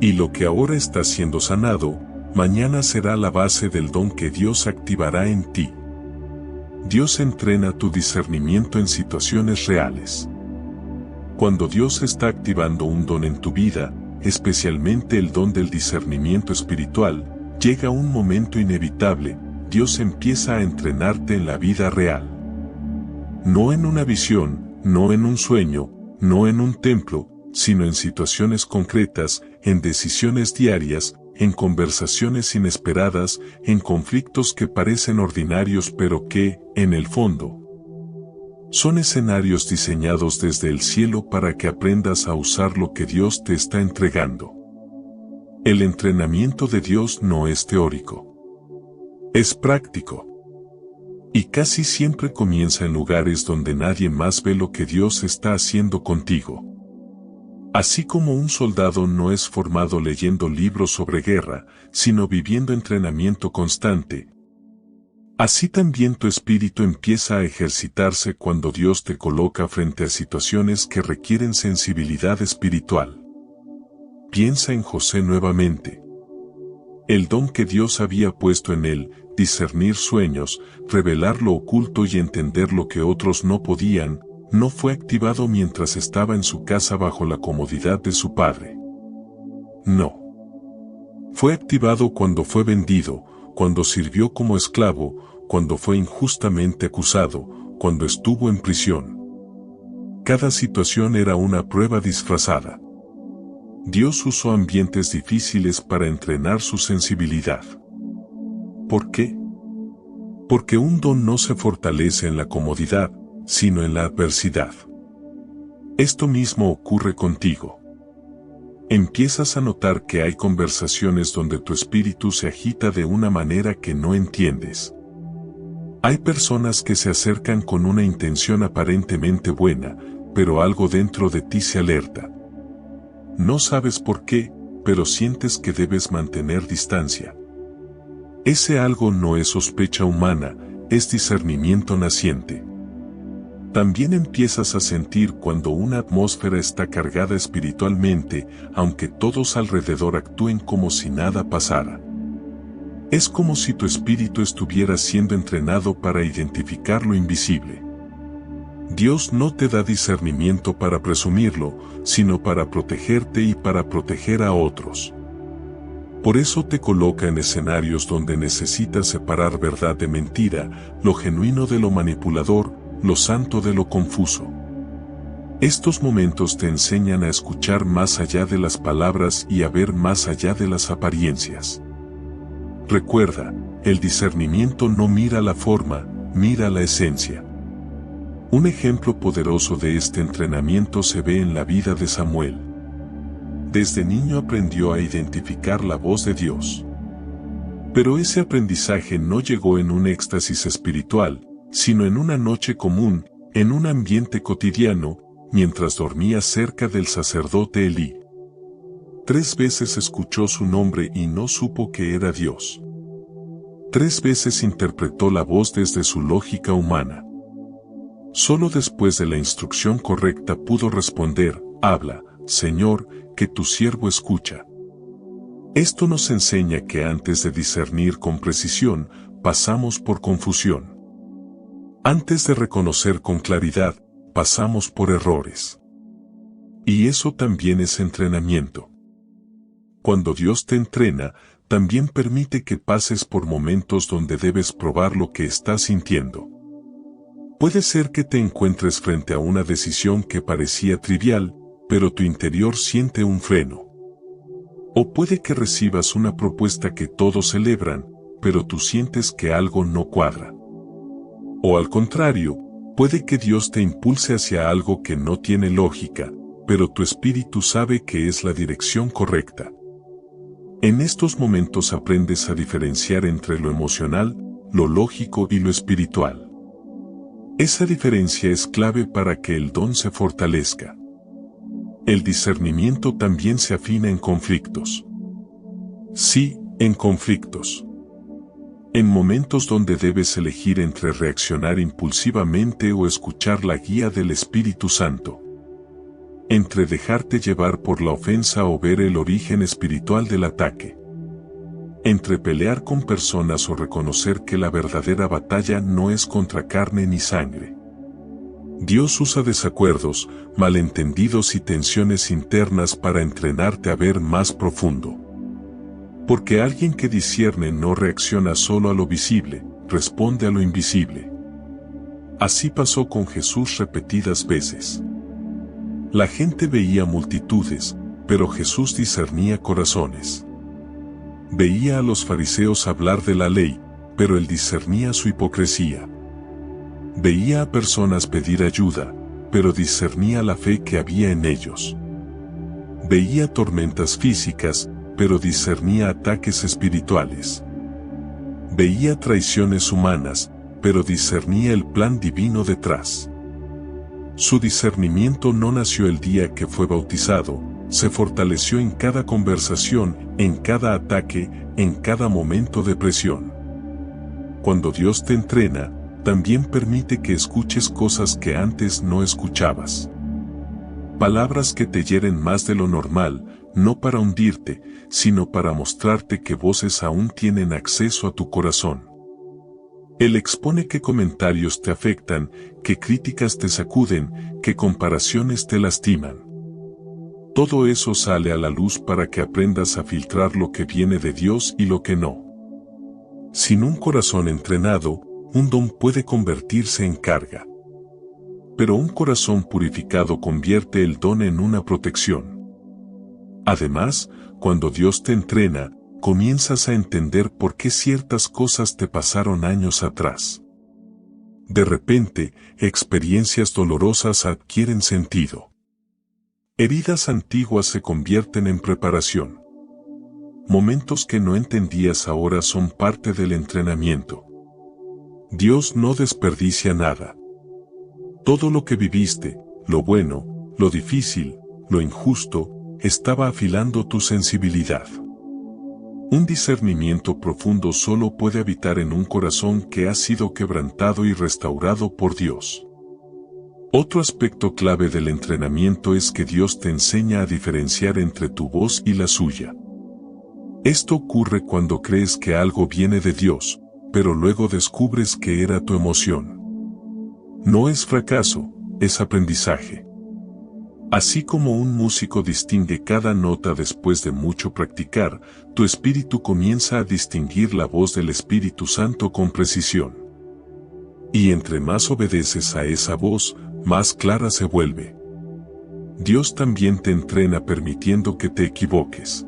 A: Y lo que ahora está siendo sanado, mañana será la base del don que Dios activará en ti. Dios entrena tu discernimiento en situaciones reales. Cuando Dios está activando un don en tu vida, especialmente el don del discernimiento espiritual, llega un momento inevitable, Dios empieza a entrenarte en la vida real. No en una visión, no en un sueño, no en un templo, sino en situaciones concretas, en decisiones diarias, en conversaciones inesperadas, en conflictos que parecen ordinarios pero que, en el fondo, son escenarios diseñados desde el cielo para que aprendas a usar lo que Dios te está entregando. El entrenamiento de Dios no es teórico. Es práctico. Y casi siempre comienza en lugares donde nadie más ve lo que Dios está haciendo contigo. Así como un soldado no es formado leyendo libros sobre guerra, sino viviendo entrenamiento constante, así también tu espíritu empieza a ejercitarse cuando Dios te coloca frente a situaciones que requieren sensibilidad espiritual. Piensa en José nuevamente. El don que Dios había puesto en él, discernir sueños, revelar lo oculto y entender lo que otros no podían, no fue activado mientras estaba en su casa bajo la comodidad de su padre. No. Fue activado cuando fue vendido, cuando sirvió como esclavo, cuando fue injustamente acusado, cuando estuvo en prisión. Cada situación era una prueba disfrazada. Dios usó ambientes difíciles para entrenar su sensibilidad. ¿Por qué? Porque un don no se fortalece en la comodidad, sino en la adversidad. Esto mismo ocurre contigo. Empiezas a notar que hay conversaciones donde tu espíritu se agita de una manera que no entiendes. Hay personas que se acercan con una intención aparentemente buena, pero algo dentro de ti se alerta. No sabes por qué, pero sientes que debes mantener distancia. Ese algo no es sospecha humana, es discernimiento naciente. También empiezas a sentir cuando una atmósfera está cargada espiritualmente, aunque todos alrededor actúen como si nada pasara. Es como si tu espíritu estuviera siendo entrenado para identificar lo invisible. Dios no te da discernimiento para presumirlo, sino para protegerte y para proteger a otros. Por eso te coloca en escenarios donde necesitas separar verdad de mentira, lo genuino de lo manipulador, lo santo de lo confuso. Estos momentos te enseñan a escuchar más allá de las palabras y a ver más allá de las apariencias. Recuerda, el discernimiento no mira la forma, mira la esencia. Un ejemplo poderoso de este entrenamiento se ve en la vida de Samuel. Desde niño aprendió a identificar la voz de Dios. Pero ese aprendizaje no llegó en un éxtasis espiritual, sino en una noche común, en un ambiente cotidiano, mientras dormía cerca del sacerdote Elí. 3 veces escuchó su nombre y no supo que era Dios. 3 veces interpretó la voz desde su lógica humana. Solo después de la instrucción correcta pudo responder: habla, Señor, que tu siervo escucha. Esto nos enseña que antes de discernir con precisión, pasamos por confusión. Antes de reconocer con claridad, pasamos por errores. Y eso también es entrenamiento. Cuando Dios te entrena, también permite que pases por momentos donde debes probar lo que estás sintiendo. Puede ser que te encuentres frente a una decisión que parecía trivial, pero tu interior siente un freno. O puede que recibas una propuesta que todos celebran, pero tú sientes que algo no cuadra. O al contrario, puede que Dios te impulse hacia algo que no tiene lógica, pero tu espíritu sabe que es la dirección correcta. En estos momentos aprendes a diferenciar entre lo emocional, lo lógico y lo espiritual. Esa diferencia es clave para que el don se fortalezca. El discernimiento también se afina en conflictos. Sí, en conflictos. En momentos donde debes elegir entre reaccionar impulsivamente o escuchar la guía del Espíritu Santo. Entre dejarte llevar por la ofensa o ver el origen espiritual del ataque. Entre pelear con personas o reconocer que la verdadera batalla no es contra carne ni sangre. Dios usa desacuerdos, malentendidos y tensiones internas para entrenarte a ver más profundo. Porque alguien que discierne no reacciona solo a lo visible, responde a lo invisible. Así pasó con Jesús repetidas veces. La gente veía multitudes, pero Jesús discernía corazones. Veía a los fariseos hablar de la ley, pero él discernía su hipocresía. Veía a personas pedir ayuda, pero discernía la fe que había en ellos. Veía tormentas físicas, pero discernía ataques espirituales. Veía traiciones humanas, pero discernía el plan divino detrás. Su discernimiento no nació el día que fue bautizado, se fortaleció en cada conversación, en cada ataque, en cada momento de presión. Cuando Dios te entrena, también permite que escuches cosas que antes no escuchabas. Palabras que te hieren más de lo normal, no para hundirte, sino para mostrarte que voces aún tienen acceso a tu corazón. Él expone qué comentarios te afectan, qué críticas te sacuden, qué comparaciones te lastiman. Todo eso sale a la luz para que aprendas a filtrar lo que viene de Dios y lo que no. Sin un corazón entrenado, un don puede convertirse en carga. Pero un corazón purificado convierte el don en una protección. Además, cuando Dios te entrena, comienzas a entender por qué ciertas cosas te pasaron años atrás. De repente, experiencias dolorosas adquieren sentido. Heridas antiguas se convierten en preparación. Momentos que no entendías ahora son parte del entrenamiento. Dios no desperdicia nada. Todo lo que viviste, lo bueno, lo difícil, lo injusto, estaba afilando tu sensibilidad. Un discernimiento profundo solo puede habitar en un corazón que ha sido quebrantado y restaurado por Dios. Otro aspecto clave del entrenamiento es que Dios te enseña a diferenciar entre tu voz y la suya. Esto ocurre cuando crees que algo viene de Dios, pero luego descubres que era tu emoción. No es fracaso, es aprendizaje. Así como un músico distingue cada nota después de mucho practicar, tu espíritu comienza a distinguir la voz del Espíritu Santo con precisión. Y entre más obedeces a esa voz, más clara se vuelve. Dios también te entrena permitiendo que te equivoques.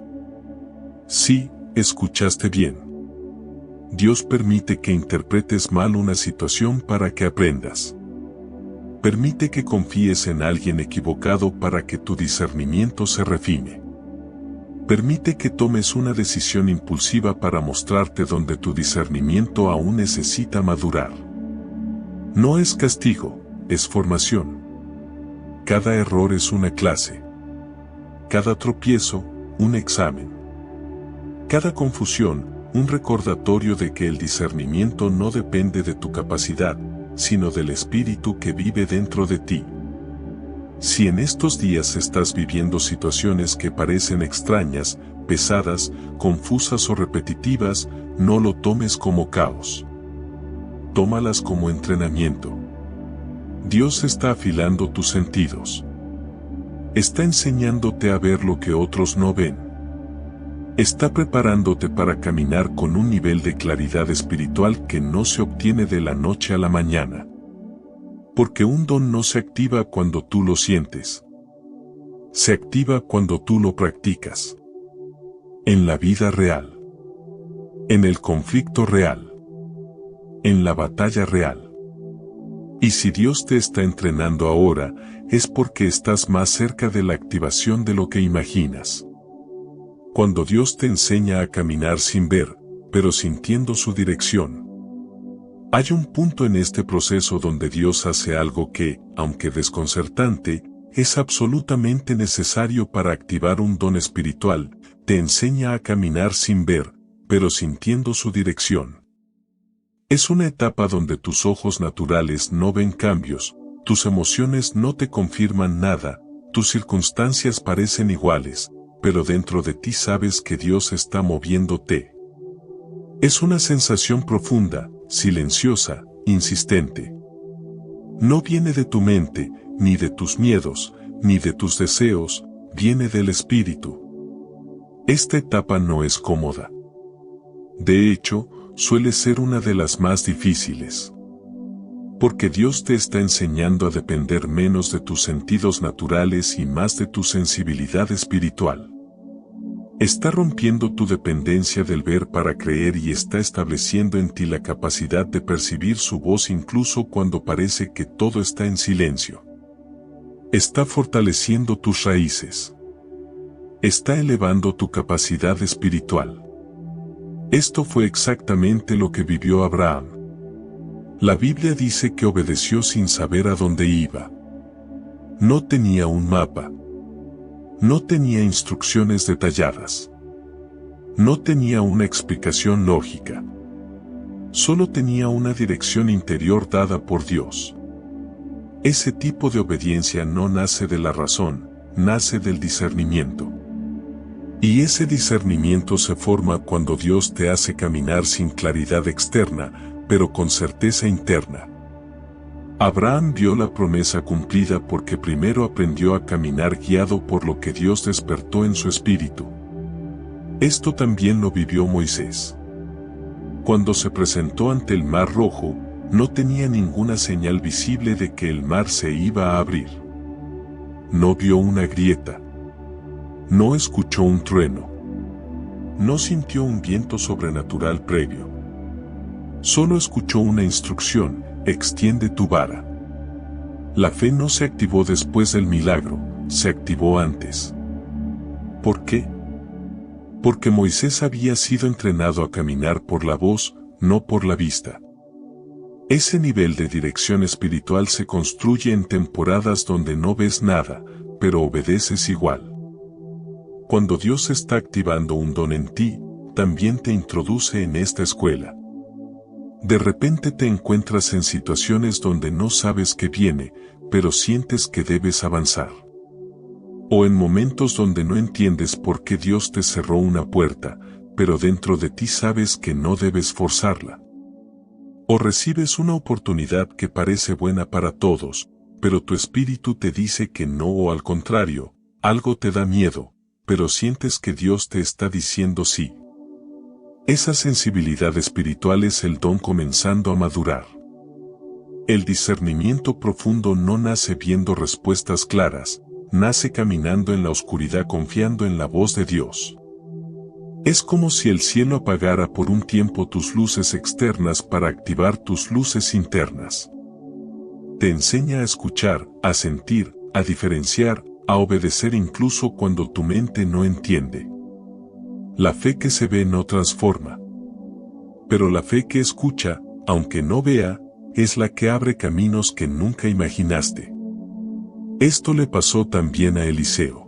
A: Sí, escuchaste bien. Dios permite que interpretes mal una situación para que aprendas. Permite que confíes en alguien equivocado para que tu discernimiento se refine. Permite que tomes una decisión impulsiva para mostrarte donde tu discernimiento aún necesita madurar. No es castigo, es formación. Cada error es una clase. Cada tropiezo, un examen. Cada confusión, un recordatorio de que el discernimiento no depende de tu capacidad, sino del espíritu que vive dentro de ti. Si en estos días estás viviendo situaciones que parecen extrañas, pesadas, confusas o repetitivas, no lo tomes como caos. Tómalas como entrenamiento. Dios está afilando tus sentidos. Está enseñándote a ver lo que otros no ven. Está preparándote para caminar con un nivel de claridad espiritual que no se obtiene de la noche a la mañana. Porque un don no se activa cuando tú lo sientes. Se activa cuando tú lo practicas. En la vida real. En el conflicto real. En la batalla real. Y si Dios te está entrenando ahora, es porque estás más cerca de la activación de lo que imaginas. Cuando Dios te enseña a caminar sin ver, pero sintiendo su dirección. Hay un punto en este proceso donde Dios hace algo que, aunque desconcertante, es absolutamente necesario para activar un don espiritual, te enseña a caminar sin ver, pero sintiendo su dirección. Es una etapa donde tus ojos naturales no ven cambios, tus emociones no te confirman nada, tus circunstancias parecen iguales, pero dentro de ti sabes que Dios está moviéndote. Es una sensación profunda, silenciosa, insistente. No viene de tu mente, ni de tus miedos, ni de tus deseos, viene del espíritu. Esta etapa no es cómoda. De hecho, suele ser una de las más difíciles. Porque Dios te está enseñando a depender menos de tus sentidos naturales y más de tu sensibilidad espiritual. Está rompiendo tu dependencia del ver para creer y está estableciendo en ti la capacidad de percibir su voz incluso cuando parece que todo está en silencio. Está fortaleciendo tus raíces. Está elevando tu capacidad espiritual. Esto fue exactamente lo que vivió Abraham. La Biblia dice que obedeció sin saber a dónde iba. No tenía un mapa. No tenía instrucciones detalladas. No tenía una explicación lógica. Solo tenía una dirección interior dada por Dios. Ese tipo de obediencia no nace de la razón, nace del discernimiento. Y ese discernimiento se forma cuando Dios te hace caminar sin claridad externa, pero con certeza interna. Abraham vio la promesa cumplida porque primero aprendió a caminar guiado por lo que Dios despertó en su espíritu. Esto también lo vivió Moisés. Cuando se presentó ante el Mar Rojo, no tenía ninguna señal visible de que el mar se iba a abrir. No vio una grieta. No escuchó un trueno. No sintió un viento sobrenatural previo. Solo escuchó una instrucción: extiende tu vara. La fe no se activó después del milagro, se activó antes. ¿Por qué? Porque Moisés había sido entrenado a caminar por la voz, no por la vista. Ese nivel de dirección espiritual se construye en temporadas donde no ves nada, pero obedeces igual. Cuando Dios está activando un don en ti, también te introduce en esta escuela. De repente te encuentras en situaciones donde no sabes qué viene, pero sientes que debes avanzar. O en momentos donde no entiendes por qué Dios te cerró una puerta, pero dentro de ti sabes que no debes forzarla. O recibes una oportunidad que parece buena para todos, pero tu espíritu te dice que no, o al contrario, algo te da miedo, pero sientes que Dios te está diciendo sí. Esa sensibilidad espiritual es el don comenzando a madurar. El discernimiento profundo no nace viendo respuestas claras, nace caminando en la oscuridad confiando en la voz de Dios. Es como si el cielo apagara por un tiempo tus luces externas para activar tus luces internas. Te enseña a escuchar, a sentir, a diferenciar, a obedecer incluso cuando tu mente no entiende. La fe que se ve no transforma. Pero la fe que escucha, aunque no vea, es la que abre caminos que nunca imaginaste. Esto le pasó también a Eliseo.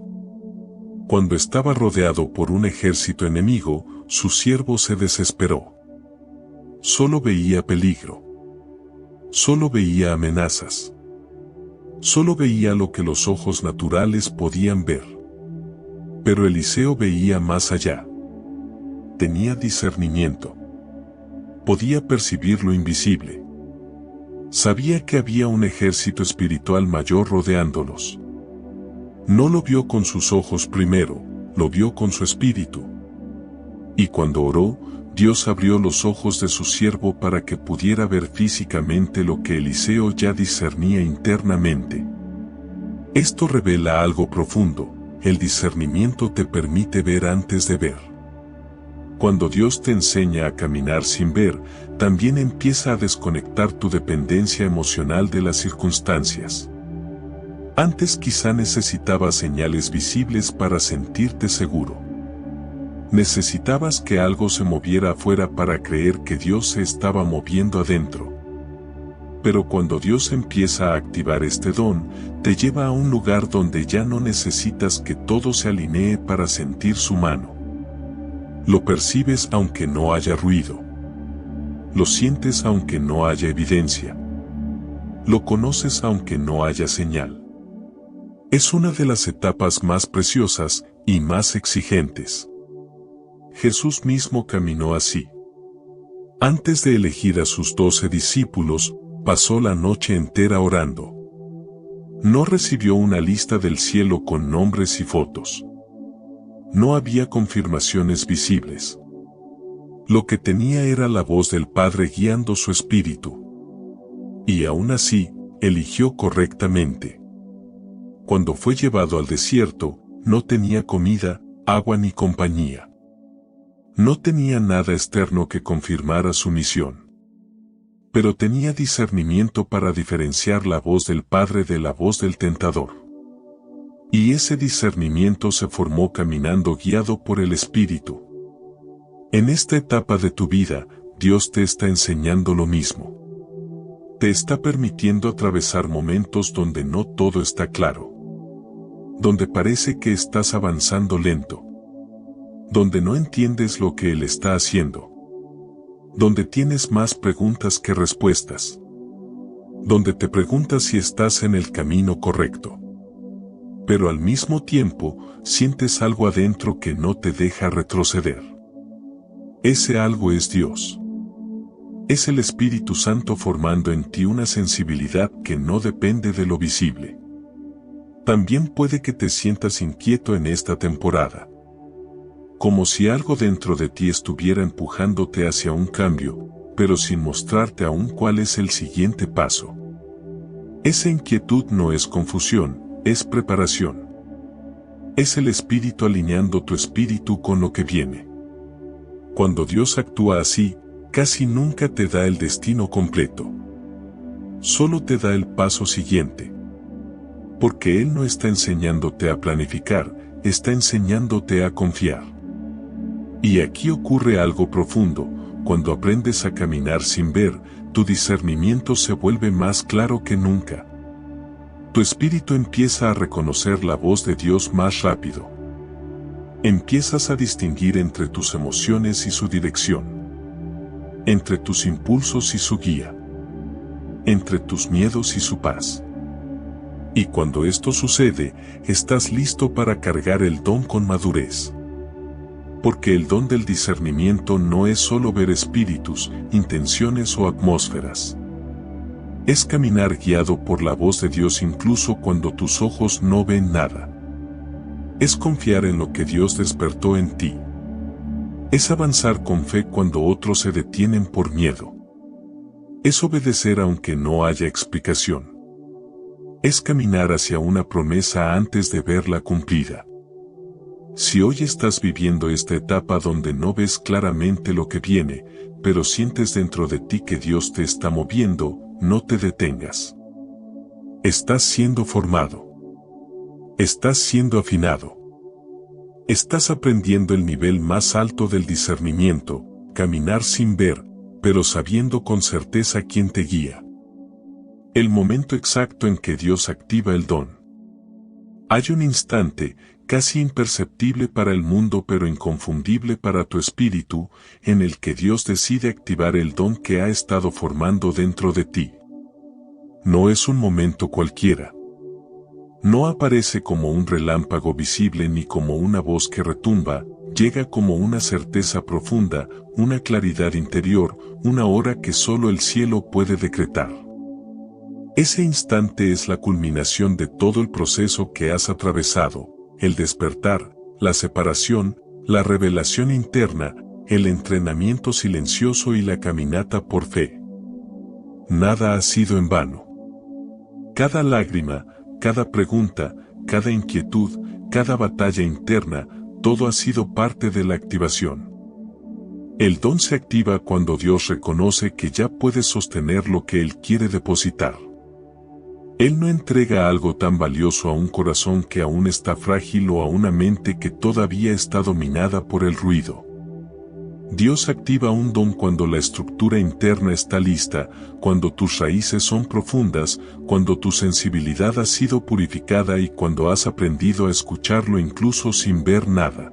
A: Cuando estaba rodeado por un ejército enemigo, su siervo se desesperó. Solo veía peligro. Solo veía amenazas. Solo veía lo que los ojos naturales podían ver. Pero Eliseo veía más allá. Tenía discernimiento. Podía percibir lo invisible. Sabía que había un ejército espiritual mayor rodeándolos. No lo vio con sus ojos primero, lo vio con su espíritu. Y cuando oró, Dios abrió los ojos de su siervo para que pudiera ver físicamente lo que Eliseo ya discernía internamente. Esto revela algo profundo: el discernimiento te permite ver antes de ver. Cuando Dios te enseña a caminar sin ver, también empieza a desconectar tu dependencia emocional de las circunstancias. Antes quizá necesitabas señales visibles para sentirte seguro. Necesitabas que algo se moviera afuera para creer que Dios se estaba moviendo adentro. Pero cuando Dios empieza a activar este don, te lleva a un lugar donde ya no necesitas que todo se alinee para sentir su mano. Lo percibes aunque no haya ruido. Lo sientes aunque no haya evidencia. Lo conoces aunque no haya señal. Es una de las etapas más preciosas y más exigentes. Jesús mismo caminó así. Antes de elegir a sus 12 discípulos, pasó la noche entera orando. No recibió una lista del cielo con nombres y fotos. No había confirmaciones visibles. Lo que tenía era la voz del Padre guiando su espíritu. Y aún así, eligió correctamente. Cuando fue llevado al desierto, no tenía comida, agua ni compañía. No tenía nada externo que confirmara su misión. Pero tenía discernimiento para diferenciar la voz del Padre de la voz del tentador. Y ese discernimiento se formó caminando guiado por el Espíritu. En esta etapa de tu vida, Dios te está enseñando lo mismo. Te está permitiendo atravesar momentos donde no todo está claro. Donde parece que estás avanzando lento. Donde no entiendes lo que Él está haciendo. Donde tienes más preguntas que respuestas. Donde te preguntas si estás en el camino correcto. Pero al mismo tiempo, sientes algo adentro que no te deja retroceder. Ese algo es Dios. Es el Espíritu Santo formando en ti una sensibilidad que no depende de lo visible. También puede que te sientas inquieto en esta temporada. Como si algo dentro de ti estuviera empujándote hacia un cambio, pero sin mostrarte aún cuál es el siguiente paso. Esa inquietud no es confusión, es preparación. Es el Espíritu alineando tu espíritu con lo que viene. Cuando Dios actúa así, casi nunca te da el destino completo. Solo te da el paso siguiente. Porque Él no está enseñándote a planificar, está enseñándote a confiar. Y aquí ocurre algo profundo: cuando aprendes a caminar sin ver, tu discernimiento se vuelve más claro que nunca. Tu espíritu empieza a reconocer la voz de Dios más rápido. Empiezas a distinguir entre tus emociones y su dirección. Entre tus impulsos y su guía. Entre tus miedos y su paz. Y cuando esto sucede, estás listo para cargar el don con madurez. Porque el don del discernimiento no es solo ver espíritus, intenciones o atmósferas. Es caminar guiado por la voz de Dios incluso cuando tus ojos no ven nada. Es confiar en lo que Dios despertó en ti. Es avanzar con fe cuando otros se detienen por miedo. Es obedecer aunque no haya explicación. Es caminar hacia una promesa antes de verla cumplida. Si hoy estás viviendo esta etapa donde no ves claramente lo que viene, pero sientes dentro de ti que Dios te está moviendo, no te detengas. Estás siendo formado. Estás siendo afinado. Estás aprendiendo el nivel más alto del discernimiento, caminar sin ver, pero sabiendo con certeza quién te guía. El momento exacto en que Dios activa el don. Hay un instante, casi imperceptible para el mundo pero inconfundible para tu espíritu, en el que Dios decide activar el don que ha estado formando dentro de ti. No es un momento cualquiera. No aparece como un relámpago visible ni como una voz que retumba, llega como una certeza profunda, una claridad interior, una hora que solo el cielo puede decretar. Ese instante es la culminación de todo el proceso que has atravesado, el despertar, la separación, la revelación interna, el entrenamiento silencioso y la caminata por fe. Nada ha sido en vano. Cada lágrima, cada pregunta, cada inquietud, cada batalla interna, todo ha sido parte de la activación. El don se activa cuando Dios reconoce que ya puedes sostener lo que Él quiere depositar. Él no entrega algo tan valioso a un corazón que aún está frágil o a una mente que todavía está dominada por el ruido. Dios activa un don cuando la estructura interna está lista, cuando tus raíces son profundas, cuando tu sensibilidad ha sido purificada y cuando has aprendido a escucharlo incluso sin ver nada.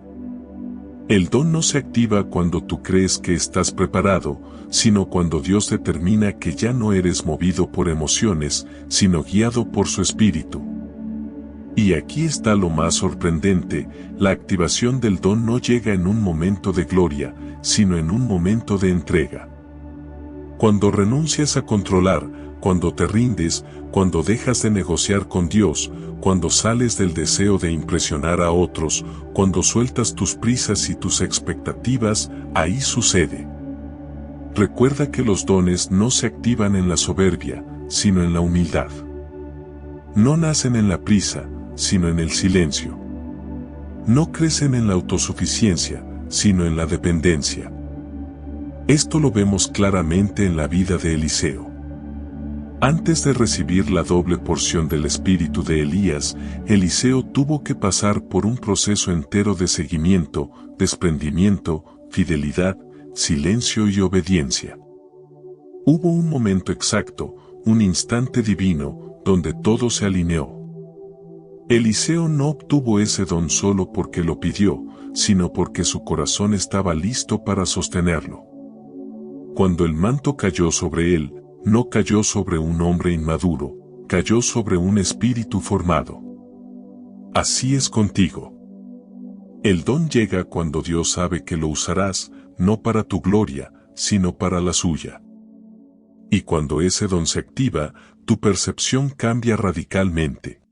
A: El don no se activa cuando tú crees que estás preparado, sino cuando Dios determina que ya no eres movido por emociones, sino guiado por su espíritu. Y aquí está lo más sorprendente, la activación del don no llega en un momento de gloria, sino en un momento de entrega. Cuando renuncias a controlar, cuando te rindes, cuando dejas de negociar con Dios, cuando sales del deseo de impresionar a otros, cuando sueltas tus prisas y tus expectativas, ahí sucede. Recuerda que los dones no se activan en la soberbia, sino en la humildad. No nacen en la prisa, sino en el silencio. No crecen en la autosuficiencia, sino en la dependencia. Esto lo vemos claramente en la vida de Eliseo. Antes de recibir la doble porción del espíritu de Elías, Eliseo tuvo que pasar por un proceso entero de seguimiento, desprendimiento, fidelidad, silencio y obediencia. Hubo un momento exacto, un instante divino, donde todo se alineó. Eliseo no obtuvo ese don solo porque lo pidió, sino porque su corazón estaba listo para sostenerlo. Cuando el manto cayó sobre él, no cayó sobre un hombre inmaduro, cayó sobre un espíritu formado. Así es contigo. El don llega cuando Dios sabe que lo usarás, no para tu gloria, sino para la suya. Y cuando ese don se activa, tu percepción cambia radicalmente.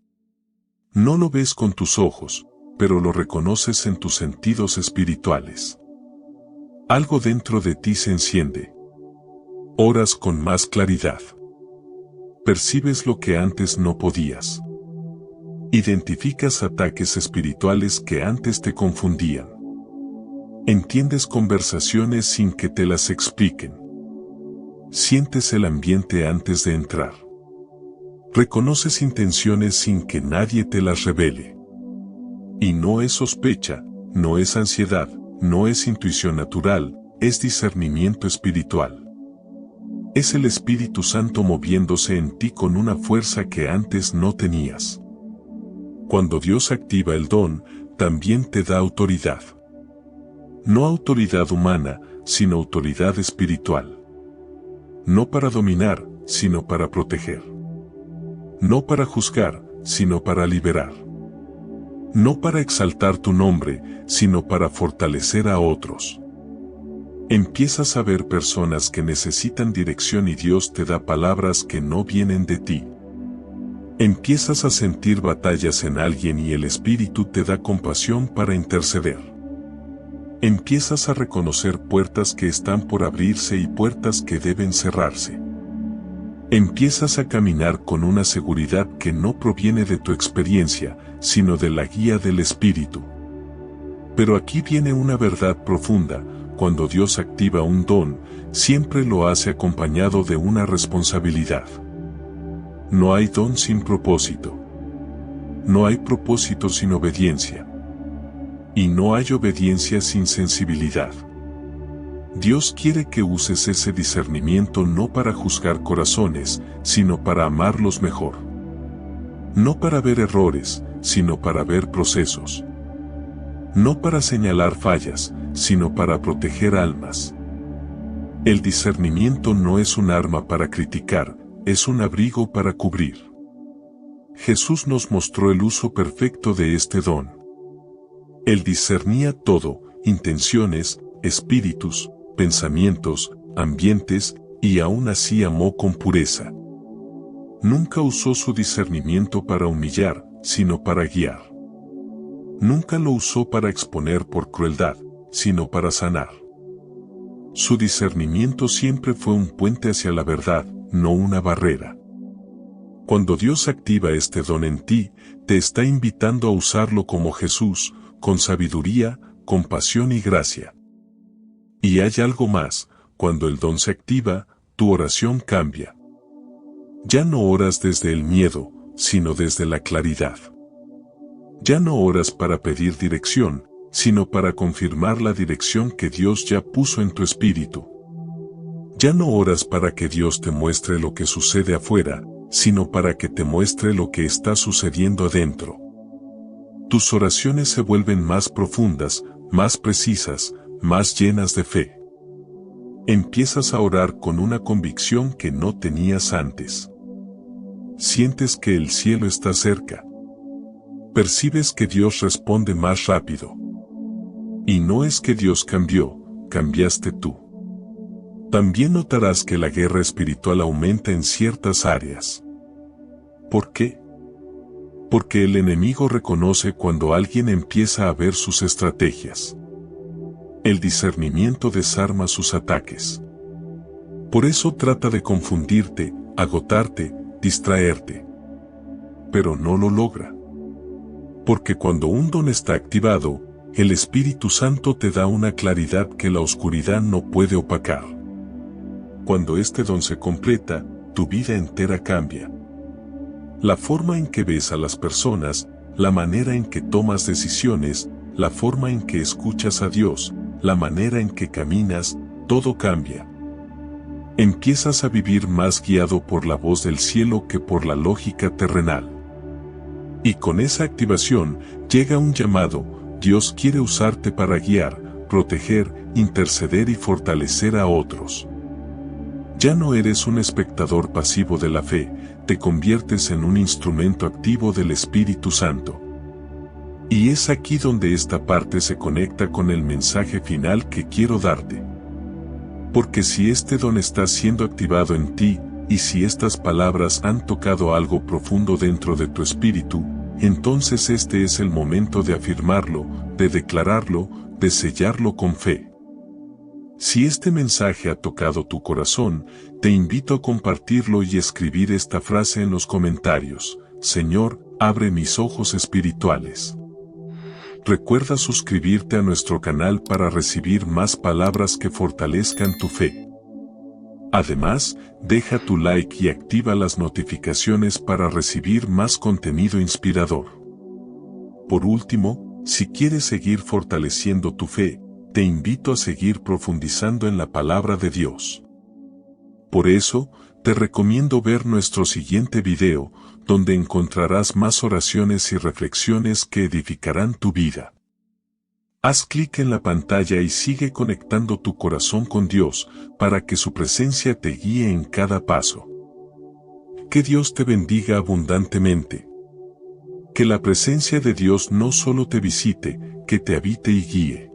A: No lo ves con tus ojos, pero lo reconoces en tus sentidos espirituales. Algo dentro de ti se enciende. Oras con más claridad. Percibes lo que antes no podías. Identificas ataques espirituales que antes te confundían. Entiendes conversaciones sin que te las expliquen. Sientes el ambiente antes de entrar. Reconoces intenciones sin que nadie te las revele. Y no es sospecha, no es ansiedad, no es intuición natural, es discernimiento espiritual. Es el Espíritu Santo moviéndose en ti con una fuerza que antes no tenías. Cuando Dios activa el don, también te da autoridad. No autoridad humana, sino autoridad espiritual. No para dominar, sino para proteger. No para juzgar, sino para liberar. No para exaltar tu nombre, sino para fortalecer a otros. Empiezas a ver personas que necesitan dirección y Dios te da palabras que no vienen de ti. Empiezas a sentir batallas en alguien y el Espíritu te da compasión para interceder. Empiezas a reconocer puertas que están por abrirse y puertas que deben cerrarse. Empiezas a caminar con una seguridad que no proviene de tu experiencia, sino de la guía del Espíritu. Pero aquí viene una verdad profunda: cuando Dios activa un don, siempre lo hace acompañado de una responsabilidad. No hay don sin propósito. No hay propósito sin obediencia. Y no hay obediencia sin sensibilidad. Dios quiere que uses ese discernimiento no para juzgar corazones, sino para amarlos mejor. No para ver errores, sino para ver procesos. No para señalar fallas, sino para proteger almas. El discernimiento no es un arma para criticar, es un abrigo para cubrir. Jesús nos mostró el uso perfecto de este don. Él discernía todo, intenciones, espíritus, pensamientos, ambientes, y aún así amó con pureza. Nunca usó su discernimiento para humillar, sino para guiar. Nunca lo usó para exponer por crueldad, sino para sanar. Su discernimiento siempre fue un puente hacia la verdad, no una barrera. Cuando Dios activa este don en ti, te está invitando a usarlo como Jesús, con sabiduría, compasión y gracia. Y hay algo más, cuando el don se activa, tu oración cambia. Ya no oras desde el miedo, sino desde la claridad. Ya no oras para pedir dirección, sino para confirmar la dirección que Dios ya puso en tu espíritu. Ya no oras para que Dios te muestre lo que sucede afuera, sino para que te muestre lo que está sucediendo adentro. Tus oraciones se vuelven más profundas, más precisas, más llenas de fe. Empiezas a orar con una convicción que no tenías antes. Sientes que el cielo está cerca. Percibes que Dios responde más rápido. Y no es que Dios cambió, cambiaste tú. También notarás que la guerra espiritual aumenta en ciertas áreas. ¿Por qué? Porque el enemigo reconoce cuando alguien empieza a ver sus estrategias. El discernimiento desarma sus ataques. Por eso trata de confundirte, agotarte, distraerte. Pero no lo logra. Porque cuando un don está activado, el Espíritu Santo te da una claridad que la oscuridad no puede opacar. Cuando este don se completa, tu vida entera cambia. La forma en que ves a las personas, la manera en que tomas decisiones, la forma en que escuchas a Dios, la manera en que caminas, todo cambia. Empiezas a vivir más guiado por la voz del cielo que por la lógica terrenal. Y con esa activación, llega un llamado. Dios quiere usarte para guiar, proteger, interceder y fortalecer a otros. Ya no eres un espectador pasivo de la fe, te conviertes en un instrumento activo del Espíritu Santo. Y es aquí donde esta parte se conecta con el mensaje final que quiero darte. Porque si este don está siendo activado en ti, y si estas palabras han tocado algo profundo dentro de tu espíritu, entonces este es el momento de afirmarlo, de declararlo, de sellarlo con fe. Si este mensaje ha tocado tu corazón, te invito a compartirlo y escribir esta frase en los comentarios: Señor, abre mis ojos espirituales. Recuerda suscribirte a nuestro canal para recibir más palabras que fortalezcan tu fe. Además, deja tu like y activa las notificaciones para recibir más contenido inspirador. Por último, si quieres seguir fortaleciendo tu fe, te invito a seguir profundizando en la palabra de Dios. Por eso, te recomiendo ver nuestro siguiente video, donde encontrarás más oraciones y reflexiones que edificarán tu vida. Haz clic en la pantalla y sigue conectando tu corazón con Dios, para que su presencia te guíe en cada paso. Que Dios te bendiga abundantemente. Que la presencia de Dios no solo te visite, que te habite y guíe.